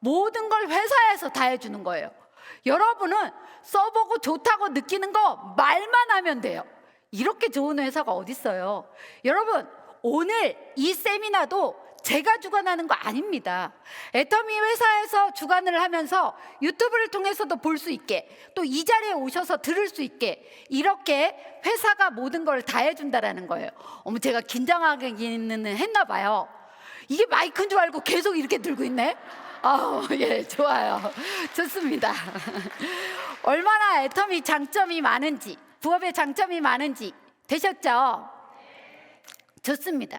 모든 걸 회사에서 다 해주는 거예요. 여러분은 써보고 좋다고 느끼는 거 말만 하면 돼요. 이렇게 좋은 회사가 어딨어요. 여러분, 오늘 이 세미나도 제가 주관하는 거 아닙니다. 애터미 회사에서 주관을 하면서 유튜브를 통해서도 볼 수 있게, 또 이 자리에 오셔서 들을 수 있게, 이렇게 회사가 모든 걸 다 해준다라는 거예요. 어머, 제가 긴장하기는 했나 봐요. 이게 마이크인 줄 알고 계속 이렇게 들고 있네. 예, 좋아요. 좋습니다. 얼마나 애터미 장점이 많은지, 부업의 장점이 많은지 되셨죠? 좋습니다.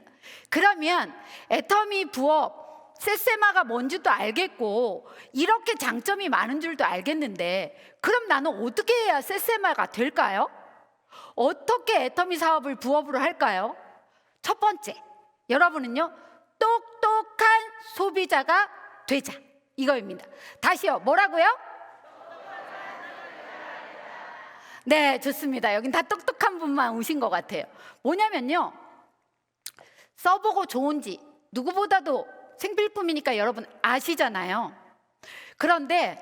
그러면 애터미 부업 세세마가 뭔지도 알겠고 이렇게 장점이 많은 줄도 알겠는데, 그럼 나는 어떻게 해야 세세마가 될까요? 어떻게 애터미 사업을 부업으로 할까요? 첫 번째, 여러분은요 똑똑한 소비자가 되자, 이거입니다. 다시요, 뭐라고요? 네, 좋습니다. 여긴 다 똑똑한 분만 오신 것 같아요. 뭐냐면요, 써보고 좋은지 누구보다도 생필품이니까 여러분 아시잖아요. 그런데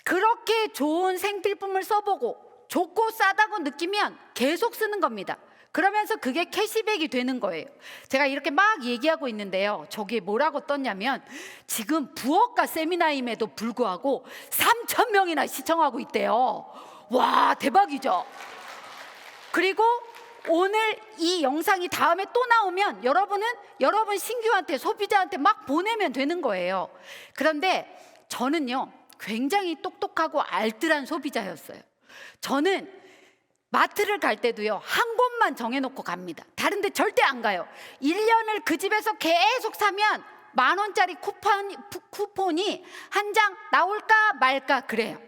그렇게 좋은 생필품을 써보고 좋고 싸다고 느끼면 계속 쓰는 겁니다. 그러면서 그게 캐시백이 되는 거예요. 제가 이렇게 막 얘기하고 있는데요, 저기에 뭐라고 떴냐면 지금 부업가 세미나임에도 불구하고 3,000명이나 시청하고 있대요. 와, 대박이죠? 그리고 오늘 이 영상이 다음에 또 나오면 여러분은 여러분 신규한테, 소비자한테 막 보내면 되는 거예요. 그런데 저는요 굉장히 똑똑하고 알뜰한 소비자였어요. 저는 마트를 갈 때도요 한 곳만 정해놓고 갑니다. 다른 데 절대 안 가요. 1년을 그 집에서 계속 사면 10,000원짜리 쿠폰이 한 장 나올까 말까 그래요.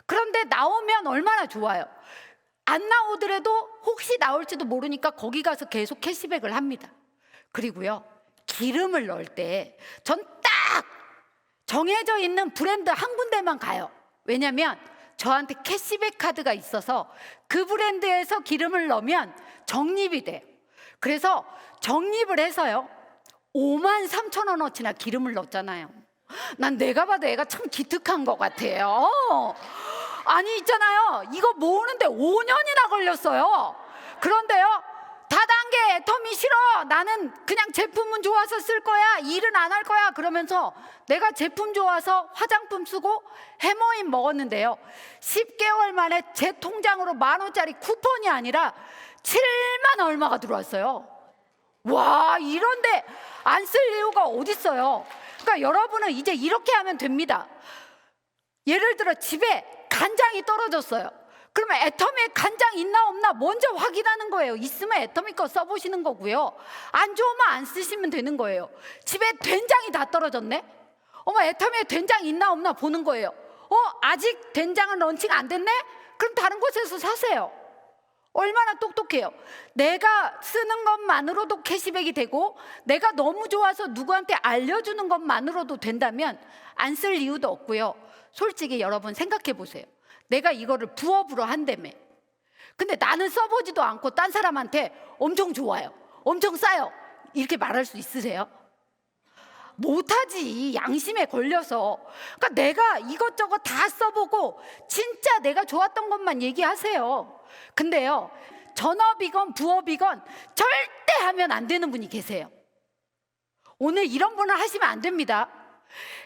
그런데 나오면 얼마나 좋아요. 안 나오더라도 혹시 나올지도 모르니까 거기 가서 계속 캐시백을 합니다. 그리고요, 기름을 넣을 때 전 딱 정해져 있는 브랜드 한 군데만 가요. 왜냐면 저한테 캐시백 카드가 있어서 그 브랜드에서 기름을 넣으면 적립이 돼요. 그래서 적립을 해서요 53,000원어치나 기름을 넣었잖아요. 난 내가 봐도 애가 참 기특한 것 같아요. 아니, 있잖아요, 이거 모으는데 5년이나 걸렸어요. 그런데요, 다단계 애터미 싫어, 나는 그냥 제품은 좋아서 쓸 거야, 일은 안 할 거야 그러면서 내가 제품 좋아서 화장품 쓰고 해머인 먹었는데요, 10개월 만에 제 통장으로 10,000원짜리 쿠폰이 아니라 7만 얼마가 들어왔어요. 와, 이런데 안 쓸 이유가 어딨어요. 그러니까 여러분은 이제 이렇게 하면 됩니다. 예를 들어 집에 간장이 떨어졌어요. 그러면 애터미에 간장 있나 없나 먼저 확인하는 거예요. 있으면 애터미 거 써보시는 거고요, 안 좋으면 안 쓰시면 되는 거예요. 집에 된장이 다 떨어졌네? 어머, 애터미에 된장 있나 없나 보는 거예요. 아직 된장은 런칭 안 됐네? 그럼 다른 곳에서 사세요. 얼마나 똑똑해요. 내가 쓰는 것만으로도 캐시백이 되고 내가 너무 좋아서 누구한테 알려주는 것만으로도 된다면 안 쓸 이유도 없고요. 솔직히 여러분 생각해 보세요. 내가 이거를 부업으로 한다며. 근데 나는 써보지도 않고 딴 사람한테 엄청 좋아요, 엄청 싸요, 이렇게 말할 수 있으세요? 못하지, 양심에 걸려서. 그러니까 내가 이것저것 다 써보고 진짜 내가 좋았던 것만 얘기하세요. 근데요, 전업이건 부업이건 절대 하면 안 되는 분이 계세요. 오늘 이런 분을 하시면 안 됩니다.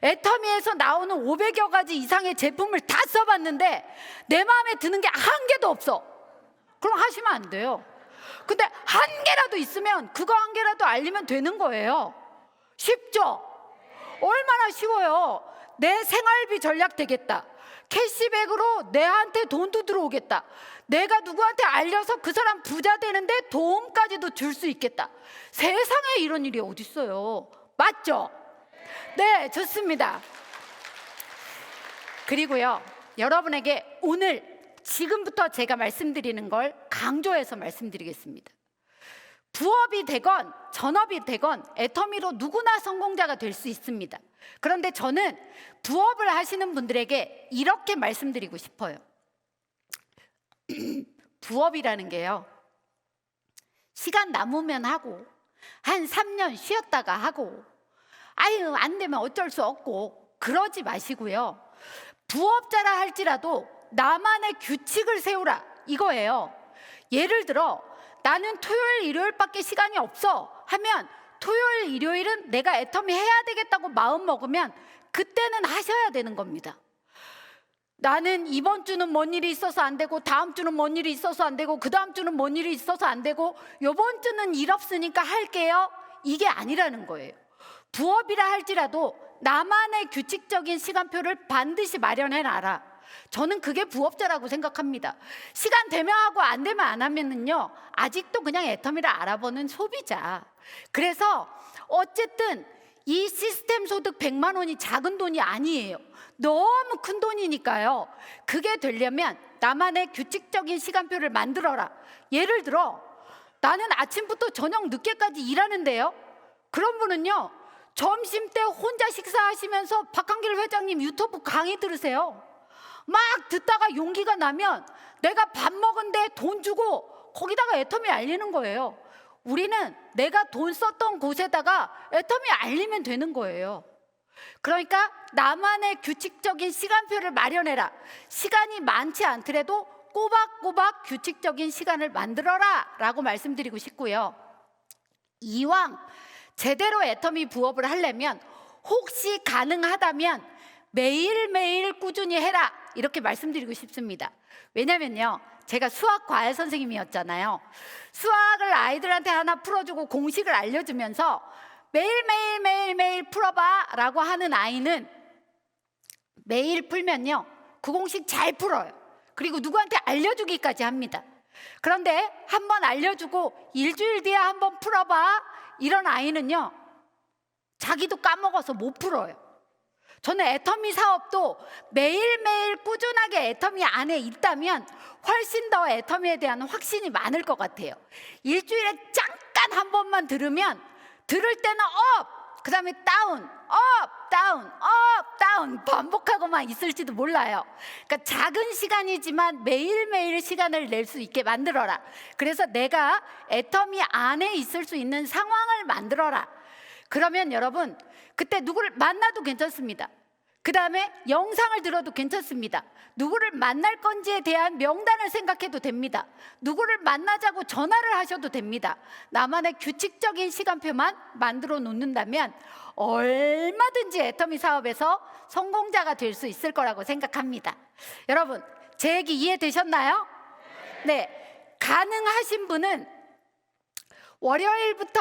애터미에서 나오는 500여 가지 이상의 제품을 다 써봤는데 내 마음에 드는 게 한 개도 없어. 그럼 하시면 안 돼요. 근데 한 개라도 있으면 그거 한 개라도 알리면 되는 거예요. 쉽죠? 얼마나 쉬워요. 내 생활비 전략 되겠다. 캐시백으로 내한테 돈도 들어오겠다. 내가 누구한테 알려서 그 사람 부자 되는데 도움까지도 줄 수 있겠다. 세상에 이런 일이 어디 있어요. 맞죠? 네, 좋습니다. 그리고요, 여러분에게 오늘 지금부터 제가 말씀드리는 걸 강조해서 말씀드리겠습니다. 부업이 되건 전업이 되건 애터미로 누구나 성공자가 될 수 있습니다. 그런데 저는 부업을 하시는 분들에게 이렇게 말씀드리고 싶어요. 부업이라는 게요, 시간 남으면 하고 한 3년 쉬었다가 하고 아유 안 되면 어쩔 수 없고 그러지 마시고요. 부업자라 할지라도 나만의 규칙을 세우라 이거예요. 예를 들어 나는 토요일 일요일밖에 시간이 없어 하면 토요일 일요일은 내가 애터미 해야 되겠다고 마음 먹으면 그때는 하셔야 되는 겁니다. 나는 이번 주는 뭔 일이 있어서 안 되고 다음 주는 뭔 일이 있어서 안 되고 그 다음 주는 뭔 일이 있어서 안 되고 요번 주는 일 없으니까 할게요, 이게 아니라는 거예요. 부업이라 할지라도 나만의 규칙적인 시간표를 반드시 마련해놔라. 저는 그게 부업자라고 생각합니다. 시간 되면 하고 안 되면 안 하면은요, 아직도 그냥 애터미를 알아보는 소비자. 그래서 어쨌든 이 시스템 소득 100만 원이 작은 돈이 아니에요. 너무 큰 돈이니까요. 그게 되려면 나만의 규칙적인 시간표를 만들어라. 예를 들어 나는 아침부터 저녁 늦게까지 일하는데요, 그런 분은요, 점심 때 혼자 식사하시면서 박한길 회장님 유튜브 강의 들으세요. 막 듣다가 용기가 나면 내가 밥 먹은데 돈 주고 거기다가 애터미 알리는 거예요. 우리는 내가 돈 썼던 곳에다가 애터미 알리면 되는 거예요. 그러니까 나만의 규칙적인 시간표를 마련해라. 시간이 많지 않더라도 꼬박꼬박 규칙적인 시간을 만들어라 라고 말씀드리고 싶고요. 이왕 제대로 애터미 부업을 하려면 혹시 가능하다면 매일매일 꾸준히 해라 이렇게 말씀드리고 싶습니다. 왜냐면요, 제가 수학 과외 선생님이었잖아요. 수학을 아이들한테 하나 풀어주고 공식을 알려주면서 매일매일 풀어봐 라고 하는 아이는 매일 풀면요, 그 공식 잘 풀어요. 그리고 누구한테 알려주기까지 합니다. 그런데 한번 알려주고 일주일 뒤에 한번 풀어봐 이런 아이는요, 자기도 까먹어서 못 풀어요. 저는 애터미 사업도 매일매일 꾸준하게 애터미 안에 있다면 훨씬 더 애터미에 대한 확신이 많을 것 같아요. 일주일에 잠깐 한 번만 들으면 들을 때는 업, 그 다음에 다운, 업, 다운, 업, 다운 반복하고만 있을지도 몰라요. 그러니까 작은 시간이지만 매일매일 시간을 낼 수 있게 만들어라. 그래서 내가 애터미 안에 있을 수 있는 상황을 만들어라. 그러면 여러분 그때 누구를 만나도 괜찮습니다. 그 다음에 영상을 들어도 괜찮습니다. 누구를 만날 건지에 대한 명단을 생각해도 됩니다. 누구를 만나자고 전화를 하셔도 됩니다. 나만의 규칙적인 시간표만 만들어 놓는다면 얼마든지 애터미 사업에서 성공자가 될 수 있을 거라고 생각합니다. 여러분, 제 얘기 이해되셨나요? 네, 가능하신 분은 월요일부터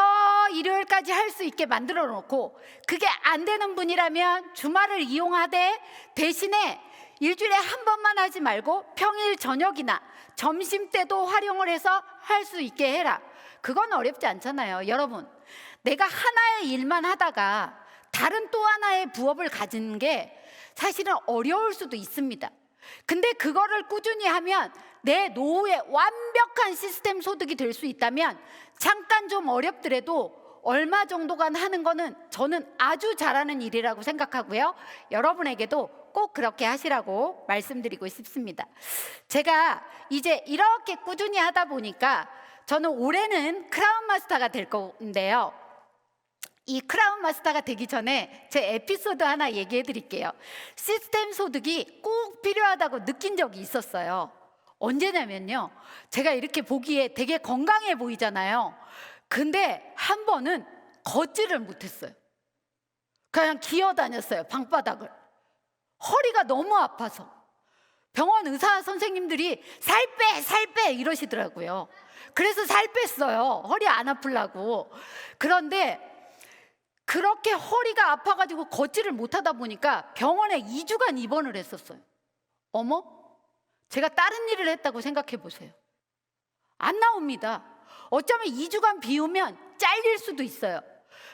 일요일까지 할 수 있게 만들어 놓고, 그게 안 되는 분이라면 주말을 이용하되 대신에 일주일에 한 번만 하지 말고 평일 저녁이나 점심 때도 활용을 해서 할 수 있게 해라. 그건 어렵지 않잖아요. 여러분, 내가 하나의 일만 하다가 다른 또 하나의 부업을 가지는 게 사실은 어려울 수도 있습니다. 근데 그거를 꾸준히 하면 내 노후에 완벽한 시스템 소득이 될 수 있다면 잠깐 좀 어렵더라도 얼마 정도간 하는 거는 저는 아주 잘하는 일이라고 생각하고요. 여러분에게도 꼭 그렇게 하시라고 말씀드리고 싶습니다. 제가 이제 이렇게 꾸준히 하다 보니까 저는 올해는 크라운 마스터가 될 건데요. 이 크라운 마스터가 되기 전에 제 에피소드 하나 얘기해 드릴게요. 시스템 소득이 꼭 필요하다고 느낀 적이 있었어요. 언제냐면요, 제가 이렇게 보기에 되게 건강해 보이잖아요. 근데 한 번은 걷지를 못했어요. 그냥 기어다녔어요, 방바닥을. 허리가 너무 아파서. 병원 의사 선생님들이 살 빼 이러시더라고요. 그래서 살 뺐어요, 허리 안 아프려고. 그런데 그렇게 허리가 아파가지고 걷지를 못하다 보니까 병원에 2주간 입원을 했었어요. 어머? 제가 다른 일을 했다고 생각해 보세요. 안 나옵니다. 어쩌면 2주간 비우면 잘릴 수도 있어요.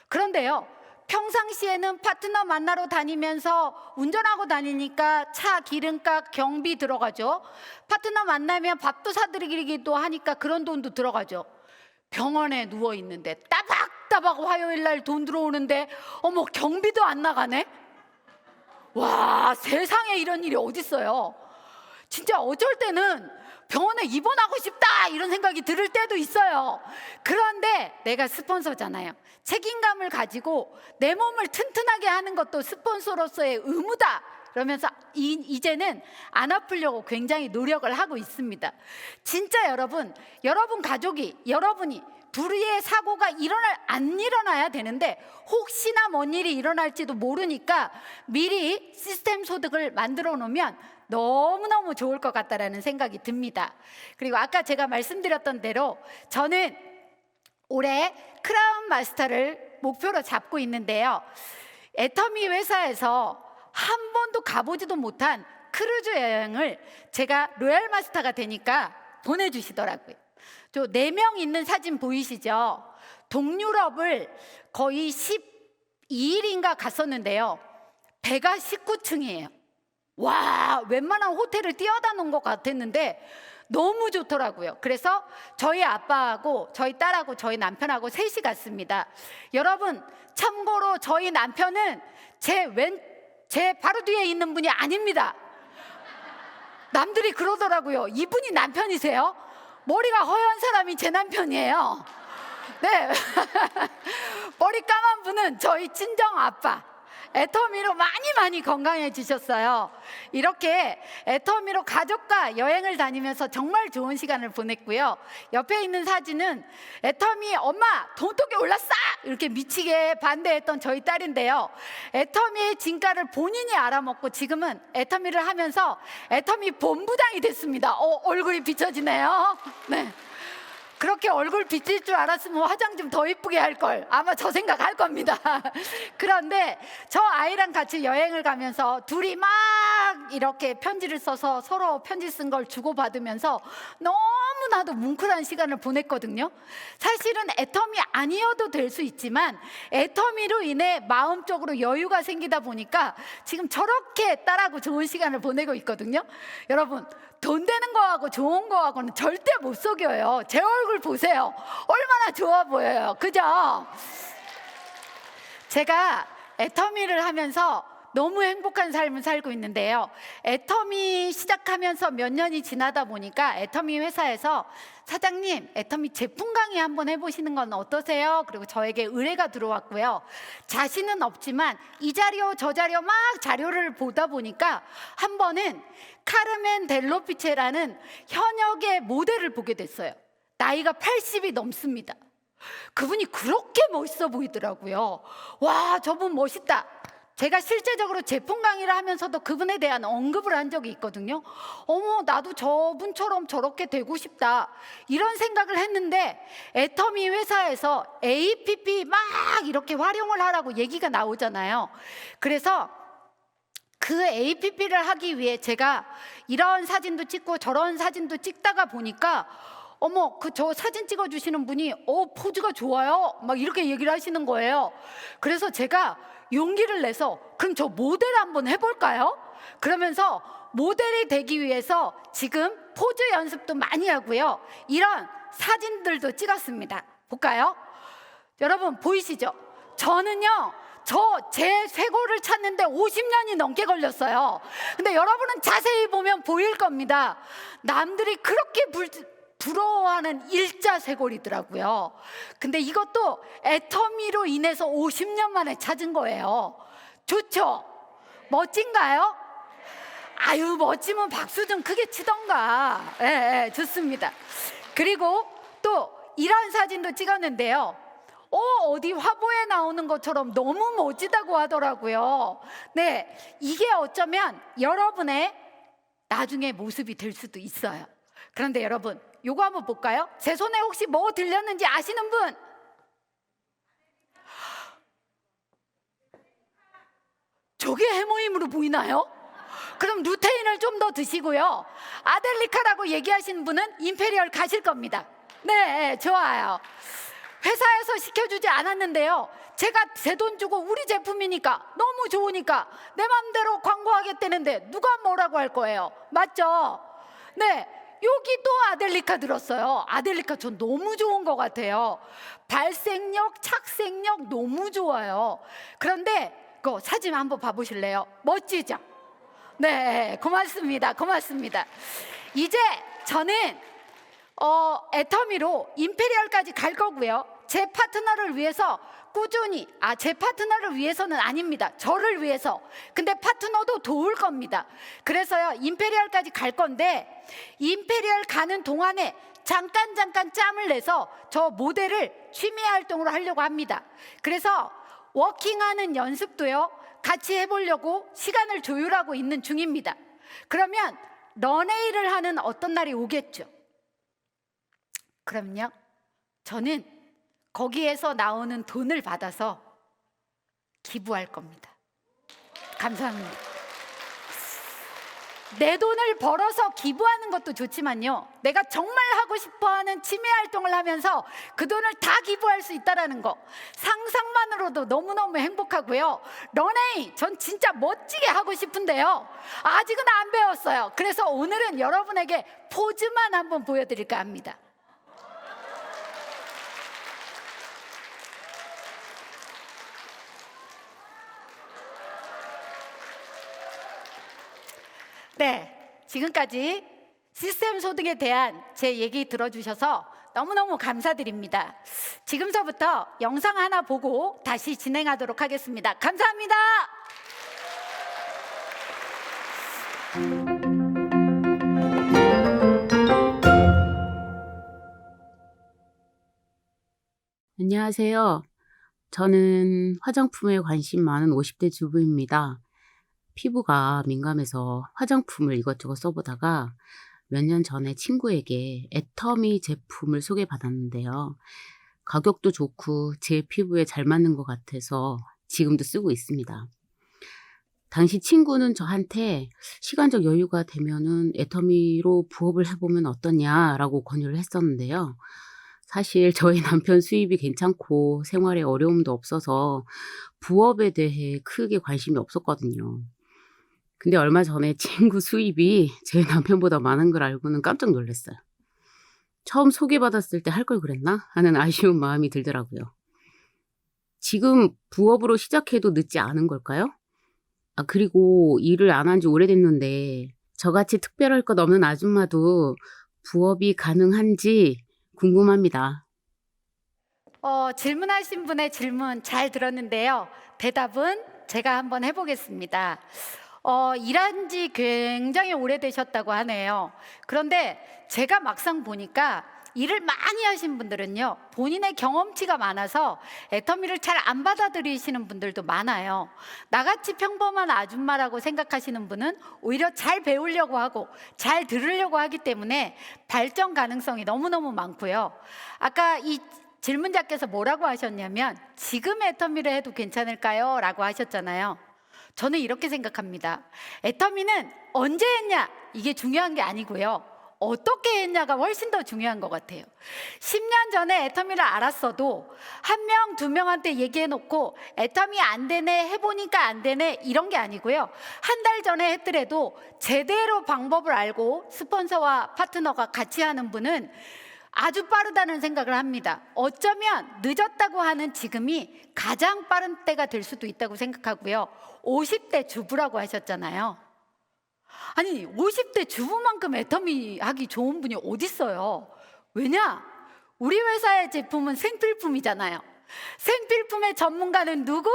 그런데요, 평상시에는 파트너 만나러 다니면서 운전하고 다니니까 차 기름값 경비 들어가죠. 파트너 만나면 밥도 사드리기도 하니까 그런 돈도 들어가죠. 병원에 누워 있는데 따박따박 화요일 날 돈 들어오는데 어머, 경비도 안 나가네. 와, 세상에 이런 일이 어딨어요. 진짜 어쩔 때는 병원에 입원하고 싶다 이런 생각이 들 때도 있어요. 그런데 내가 스폰서잖아요. 책임감을 가지고 내 몸을 튼튼하게 하는 것도 스폰서로서의 의무다 그러면서 이제는 안 아프려고 굉장히 노력을 하고 있습니다. 진짜 여러분 가족이, 여러분이 불의의 사고가 안 일어나야 되는데 혹시나 뭔 일이 일어날지도 모르니까 미리 시스템 소득을 만들어 놓으면 너무너무 좋을 것 같다라는 생각이 듭니다. 그리고 아까 제가 말씀드렸던 대로 저는 올해 크라운 마스터를 목표로 잡고 있는데요, 애터미 회사에서 한 번도 가보지도 못한 크루즈 여행을 제가 로얄 마스터가 되니까 보내주시더라고요. 저 4명 있는 사진 보이시죠? 동유럽을 거의 12일인가 갔었는데요, 배가 19층이에요. 와, 웬만한 호텔을 뛰어다 놓은 것 같았는데 너무 좋더라고요. 그래서 저희 아빠하고 저희 딸하고 저희 남편하고 셋이 갔습니다. 여러분, 참고로 저희 남편은 제 바로 뒤에 있는 분이 아닙니다. 남들이 그러더라고요. 이분이 남편이세요? 머리가 허연 사람이 제 남편이에요. 네. 머리 까만 분은 저희 친정 아빠. 애터미로 많이 건강해지셨어요. 이렇게 애터미로 가족과 여행을 다니면서 정말 좋은 시간을 보냈고요. 옆에 있는 사진은 애터미 엄마 돈독에 올랐어! 이렇게 미치게 반대했던 저희 딸인데요, 애터미의 진가를 본인이 알아먹고 지금은 애터미를 하면서 애터미 본부장이 됐습니다. 얼굴이 비춰지네요. 네. 그렇게 얼굴 비칠 줄 알았으면 화장 좀 더 이쁘게 할 걸, 아마 저 생각할 겁니다. 그런데 저 아이랑 같이 여행을 가면서 둘이 막 이렇게 편지를 써서 서로 편지 쓴 걸 주고받으면서 너무나도 뭉클한 시간을 보냈거든요. 사실은 애터미 아니어도 될 수 있지만 애터미로 인해 마음적으로 여유가 생기다 보니까 지금 저렇게 딸하고 좋은 시간을 보내고 있거든요. 여러분, 돈 되는 거하고 좋은 거하고는 절대 못 속여요. 제 얼굴 보세요. 얼마나 좋아 보여요. 그죠? 제가 애터미를 하면서 너무 행복한 삶을 살고 있는데요, 애터미 시작하면서 몇 년이 지나다 보니까 애터미 회사에서 사장님, 애터미 제품 강의 한번 해보시는 건 어떠세요? 그리고 저에게 의뢰가 들어왔고요. 자신은 없지만 이 자료 저 자료 막 자료를 보다 보니까 한 번은 카르멘 델로피체라는 현역의 모델을 보게 됐어요. 나이가 80이 넘습니다. 그분이 그렇게 멋있어 보이더라고요. 와, 저분 멋있다. 제가 실제적으로 제품 강의를 하면서도 그분에 대한 언급을 한 적이 있거든요. 어머, 나도 저분처럼 저렇게 되고 싶다, 이런 생각을 했는데 애터미 회사에서 APP 막 이렇게 활용을 하라고 얘기가 나오잖아요. 그래서 그 APP를 하기 위해 제가 이런 사진도 찍고 저런 사진도 찍다가 보니까 어머, 저 사진 찍어주시는 분이 포즈가 좋아요 막 이렇게 얘기를 하시는 거예요. 그래서 제가 용기를 내서 그럼 저 모델 한번 해볼까요? 그러면서 모델이 되기 위해서 지금 포즈 연습도 많이 하고요, 이런 사진들도 찍었습니다. 볼까요? 여러분 보이시죠? 저는요, 제 쇄골을 찾는데 50년이 넘게 걸렸어요. 근데 여러분은 자세히 보면 보일 겁니다. 남들이 그렇게 부러워하는 일자쇄골이더라고요. 근데 이것도 애터미로 인해서 50년 만에 찾은 거예요. 좋죠? 멋진가요? 아유, 멋지면 박수 좀 크게 치던가. 예, 좋습니다. 그리고 또 이런 사진도 찍었는데요. 어디 화보에 나오는 것처럼 너무 멋지다고 하더라고요. 네, 이게 어쩌면 여러분의 나중에 모습이 될 수도 있어요. 그런데 여러분, 요거 한번 볼까요? 제 손에 혹시 뭐 들렸는지 아시는 분? 저게 해모임으로 보이나요? 그럼 루테인을 좀 더 드시고요. 아델리카라고 얘기하시는 분은 임페리얼 가실 겁니다. 네, 좋아요. 회사에서 시켜주지 않았는데요. 제가 제 돈 주고 우리 제품이니까 너무 좋으니까 내 맘대로 광고하겠다는데 누가 뭐라고 할 거예요? 맞죠? 네, 여기도 아델리카 들었어요. 아델리카 전 너무 좋은 것 같아요. 발색력, 착색력 너무 좋아요. 그런데 그 사진 한번 봐보실래요? 멋지죠? 네, 고맙습니다. 고맙습니다. 이제 저는 애터미로 임페리얼까지 갈 거고요. 제 파트너를 위해서 꾸준히, 제 파트너를 위해서는 아닙니다. 저를 위해서. 근데 파트너도 도울 겁니다. 그래서요, 임페리얼까지 갈 건데, 임페리얼 가는 동안에 잠깐 짬을 내서 저 모델을 취미 활동으로 하려고 합니다. 그래서 워킹하는 연습도요, 같이 해보려고 시간을 조율하고 있는 중입니다. 그러면 런웨이를 하는 어떤 날이 오겠죠. 그럼요, 저는 거기에서 나오는 돈을 받아서 기부할 겁니다. 감사합니다. 내 돈을 벌어서 기부하는 것도 좋지만요, 내가 정말 하고 싶어하는 취미 활동을 하면서 그 돈을 다 기부할 수 있다는 거, 상상만으로도 너무너무 행복하고요. 런웨이 전 진짜 멋지게 하고 싶은데요, 아직은 안 배웠어요. 그래서 오늘은 여러분에게 포즈만 한번 보여드릴까 합니다. 네, 지금까지 시스템 소득에 대한 제 얘기 들어주셔서 너무너무 감사드립니다. 지금서부터 영상 하나 보고 다시 진행하도록 하겠습니다. 감사합니다. 안녕하세요. 저는 화장품에 관심 많은 50대 주부입니다. 피부가 민감해서 화장품을 이것저것 써보다가 몇 년 전에 친구에게 애터미 제품을 소개받았는데요. 가격도 좋고 제 피부에 잘 맞는 것 같아서 지금도 쓰고 있습니다. 당시 친구는 저한테 시간적 여유가 되면은 애터미로 부업을 해보면 어떠냐라고 권유를 했었는데요. 사실 저희 남편 수입이 괜찮고 생활에 어려움도 없어서 부업에 대해 크게 관심이 없었거든요. 근데 얼마 전에 친구 수입이 제 남편보다 많은 걸 알고는 깜짝 놀랐어요. 처음 소개받았을 때 할 걸 그랬나? 하는 아쉬운 마음이 들더라고요. 지금 부업으로 시작해도 늦지 않은 걸까요? 그리고 일을 안 한 지 오래됐는데 저같이 특별할 것 없는 아줌마도 부업이 가능한지 궁금합니다. 질문하신 분의 질문 잘 들었는데요. 대답은 제가 한번 해보겠습니다. 일한 지 굉장히 오래되셨다고 하네요. 그런데 제가 막상 보니까 일을 많이 하신 분들은요, 본인의 경험치가 많아서 애터미를 잘 안 받아들이시는 분들도 많아요. 나같이 평범한 아줌마라고 생각하시는 분은 오히려 잘 배우려고 하고 잘 들으려고 하기 때문에 발전 가능성이 너무너무 많고요. 아까 이 질문자께서 뭐라고 하셨냐면 지금 애터미를 해도 괜찮을까요? 라고 하셨잖아요. 저는 이렇게 생각합니다. 애터미는 언제 했냐? 이게 중요한 게 아니고요, 어떻게 했냐가 훨씬 더 중요한 것 같아요. 10년 전에 애터미를 알았어도 한 명, 두 명한테 얘기해놓고 애터미 안 되네, 해보니까 안 되네, 이런 게 아니고요, 한 달 전에 했더라도 제대로 방법을 알고 스폰서와 파트너가 같이 하는 분은 아주 빠르다는 생각을 합니다. 어쩌면 늦었다고 하는 지금이 가장 빠른 때가 될 수도 있다고 생각하고요. 50대 주부라고 하셨잖아요. 아니, 50대 주부만큼 애터미 하기 좋은 분이 어딨어요? 왜냐? 우리 회사의 제품은 생필품이잖아요. 생필품의 전문가는 누구?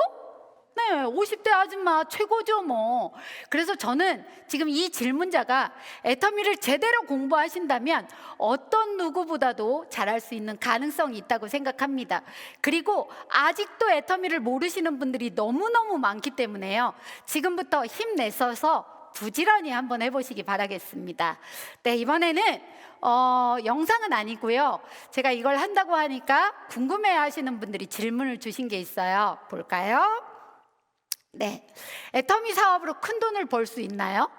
네, 50대 아줌마 최고죠 뭐. 그래서 저는 지금 이 질문자가 애터미를 제대로 공부하신다면 어떤 누구보다도 잘할 수 있는 가능성이 있다고 생각합니다. 그리고 아직도 애터미를 모르시는 분들이 너무너무 많기 때문에요. 지금부터 힘내셔서 부지런히 한번 해보시기 바라겠습니다. 네, 이번에는 영상은 아니고요. 제가 이걸 한다고 하니까 궁금해하시는 분들이 질문을 주신 게 있어요. 볼까요? 네, 애터미 사업으로 큰 돈을 벌 수 있나요?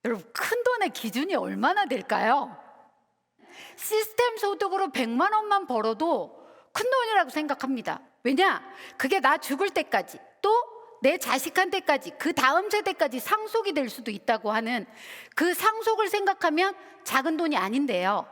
여러분, 큰 돈의 기준이 얼마나 될까요? 시스템 소득으로 100만 원만 벌어도 큰 돈이라고 생각합니다. 왜냐? 그게 나 죽을 때까지, 또 내 자식한테까지, 그 다음 세대까지 상속이 될 수도 있다고 하는 그 상속을 생각하면 작은 돈이 아닌데요.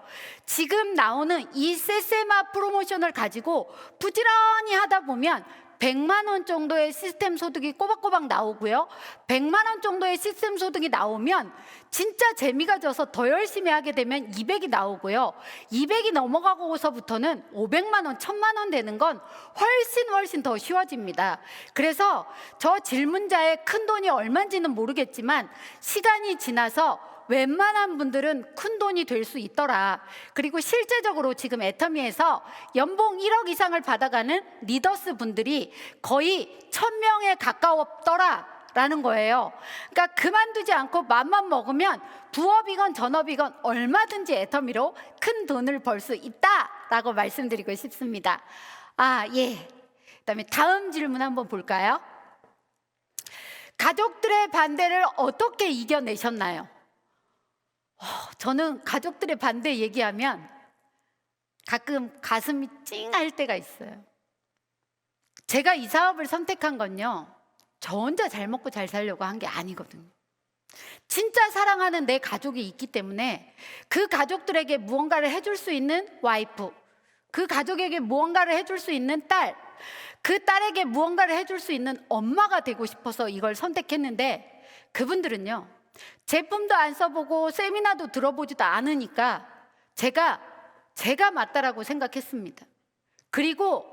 지금 나오는 이 세세마 프로모션을 가지고 부지런히 하다 보면 100만 원 정도의 시스템 소득이 꼬박꼬박 나오고요. 100만 원 정도의 시스템 소득이 나오면 진짜 재미가 져서 더 열심히 하게 되면 200이 나오고요. 200이 넘어가고서부터는 500만 원, 1000만 원 되는 건 훨씬 더 쉬워집니다. 그래서 저 질문자의 큰 돈이 얼마인지는 모르겠지만 시간이 지나서 웬만한 분들은 큰 돈이 될 수 있더라. 그리고 실제적으로 지금 애터미에서 연봉 1억 이상을 받아가는 리더스 분들이 거의 1000명에 가까웠더라 라는 거예요. 그러니까 그만두지 않고 맘만 먹으면 부업이건 전업이건 얼마든지 애터미로 큰 돈을 벌 수 있다라고 말씀드리고 싶습니다. 예. 그다음에 다음 질문 한번 볼까요? 가족들의 반대를 어떻게 이겨내셨나요? 저는 가족들의 반대 얘기하면 가끔 가슴이 찡할 때가 있어요. 제가 이 사업을 선택한 건요, 저 혼자 잘 먹고 잘 살려고 한 게 아니거든요. 진짜 사랑하는 내 가족이 있기 때문에 그 가족들에게 무언가를 해줄 수 있는 와이프, 그 가족에게 무언가를 해줄 수 있는 딸, 그 딸에게 무언가를 해줄 수 있는 엄마가 되고 싶어서 이걸 선택했는데, 그분들은요, 제품도 안 써보고 세미나도 들어보지도 않으니까 제가 맞다라고 생각했습니다. 그리고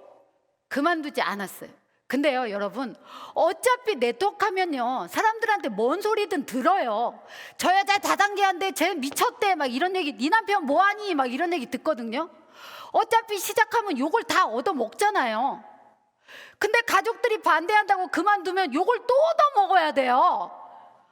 그만두지 않았어요. 근데요, 여러분, 어차피 네트워크하면요, 사람들한테 뭔 소리든 들어요. 저 여자 다단계한데 쟤 미쳤대 막 이런 얘기, 네 남편 뭐하니 막 이런 얘기 듣거든요. 어차피 시작하면 욕을 다 얻어먹잖아요. 근데 가족들이 반대한다고 그만두면 욕을 또 얻어먹어야 돼요.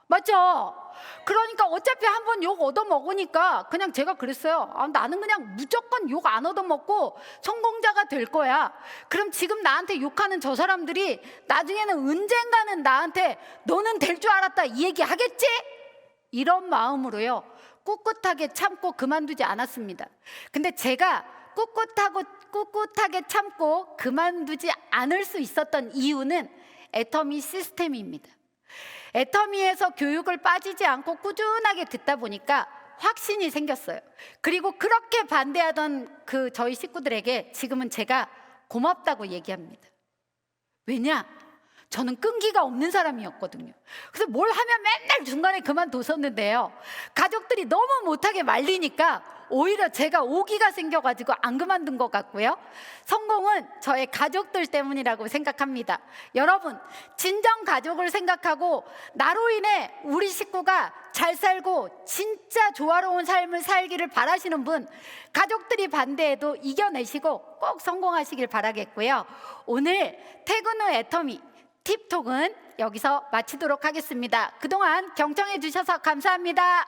맞죠? 그러니까 어차피 한번 욕 얻어먹으니까 그냥 제가 그랬어요. 나는 그냥 무조건 욕 안 얻어먹고 성공자가 될 거야. 그럼 지금 나한테 욕하는 저 사람들이 나중에는 언젠가는 나한테 너는 될 줄 알았다 이 얘기 하겠지? 이런 마음으로요, 꿋꿋하게 참고 그만두지 않았습니다. 근데 제가 꿋꿋하게 참고 그만두지 않을 수 있었던 이유는 애터미 시스템입니다. 애터미에서 교육을 빠지지 않고 꾸준하게 듣다 보니까 확신이 생겼어요. 그리고 그렇게 반대하던 저희 식구들에게 지금은 제가 고맙다고 얘기합니다. 왜냐? 저는 끈기가 없는 사람이었거든요. 그래서 뭘 하면 맨날 중간에 그만뒀었는데요, 가족들이 너무 못하게 말리니까 오히려 제가 오기가 생겨가지고 안 그만둔 것 같고요, 성공은 저의 가족들 때문이라고 생각합니다. 여러분, 진정 가족을 생각하고 나로 인해 우리 식구가 잘 살고 진짜 조화로운 삶을 살기를 바라시는 분, 가족들이 반대해도 이겨내시고 꼭 성공하시길 바라겠고요. 오늘 퇴근 후 애터미 팁톡은 여기서 마치도록 하겠습니다. 그동안 경청해 주셔서 감사합니다.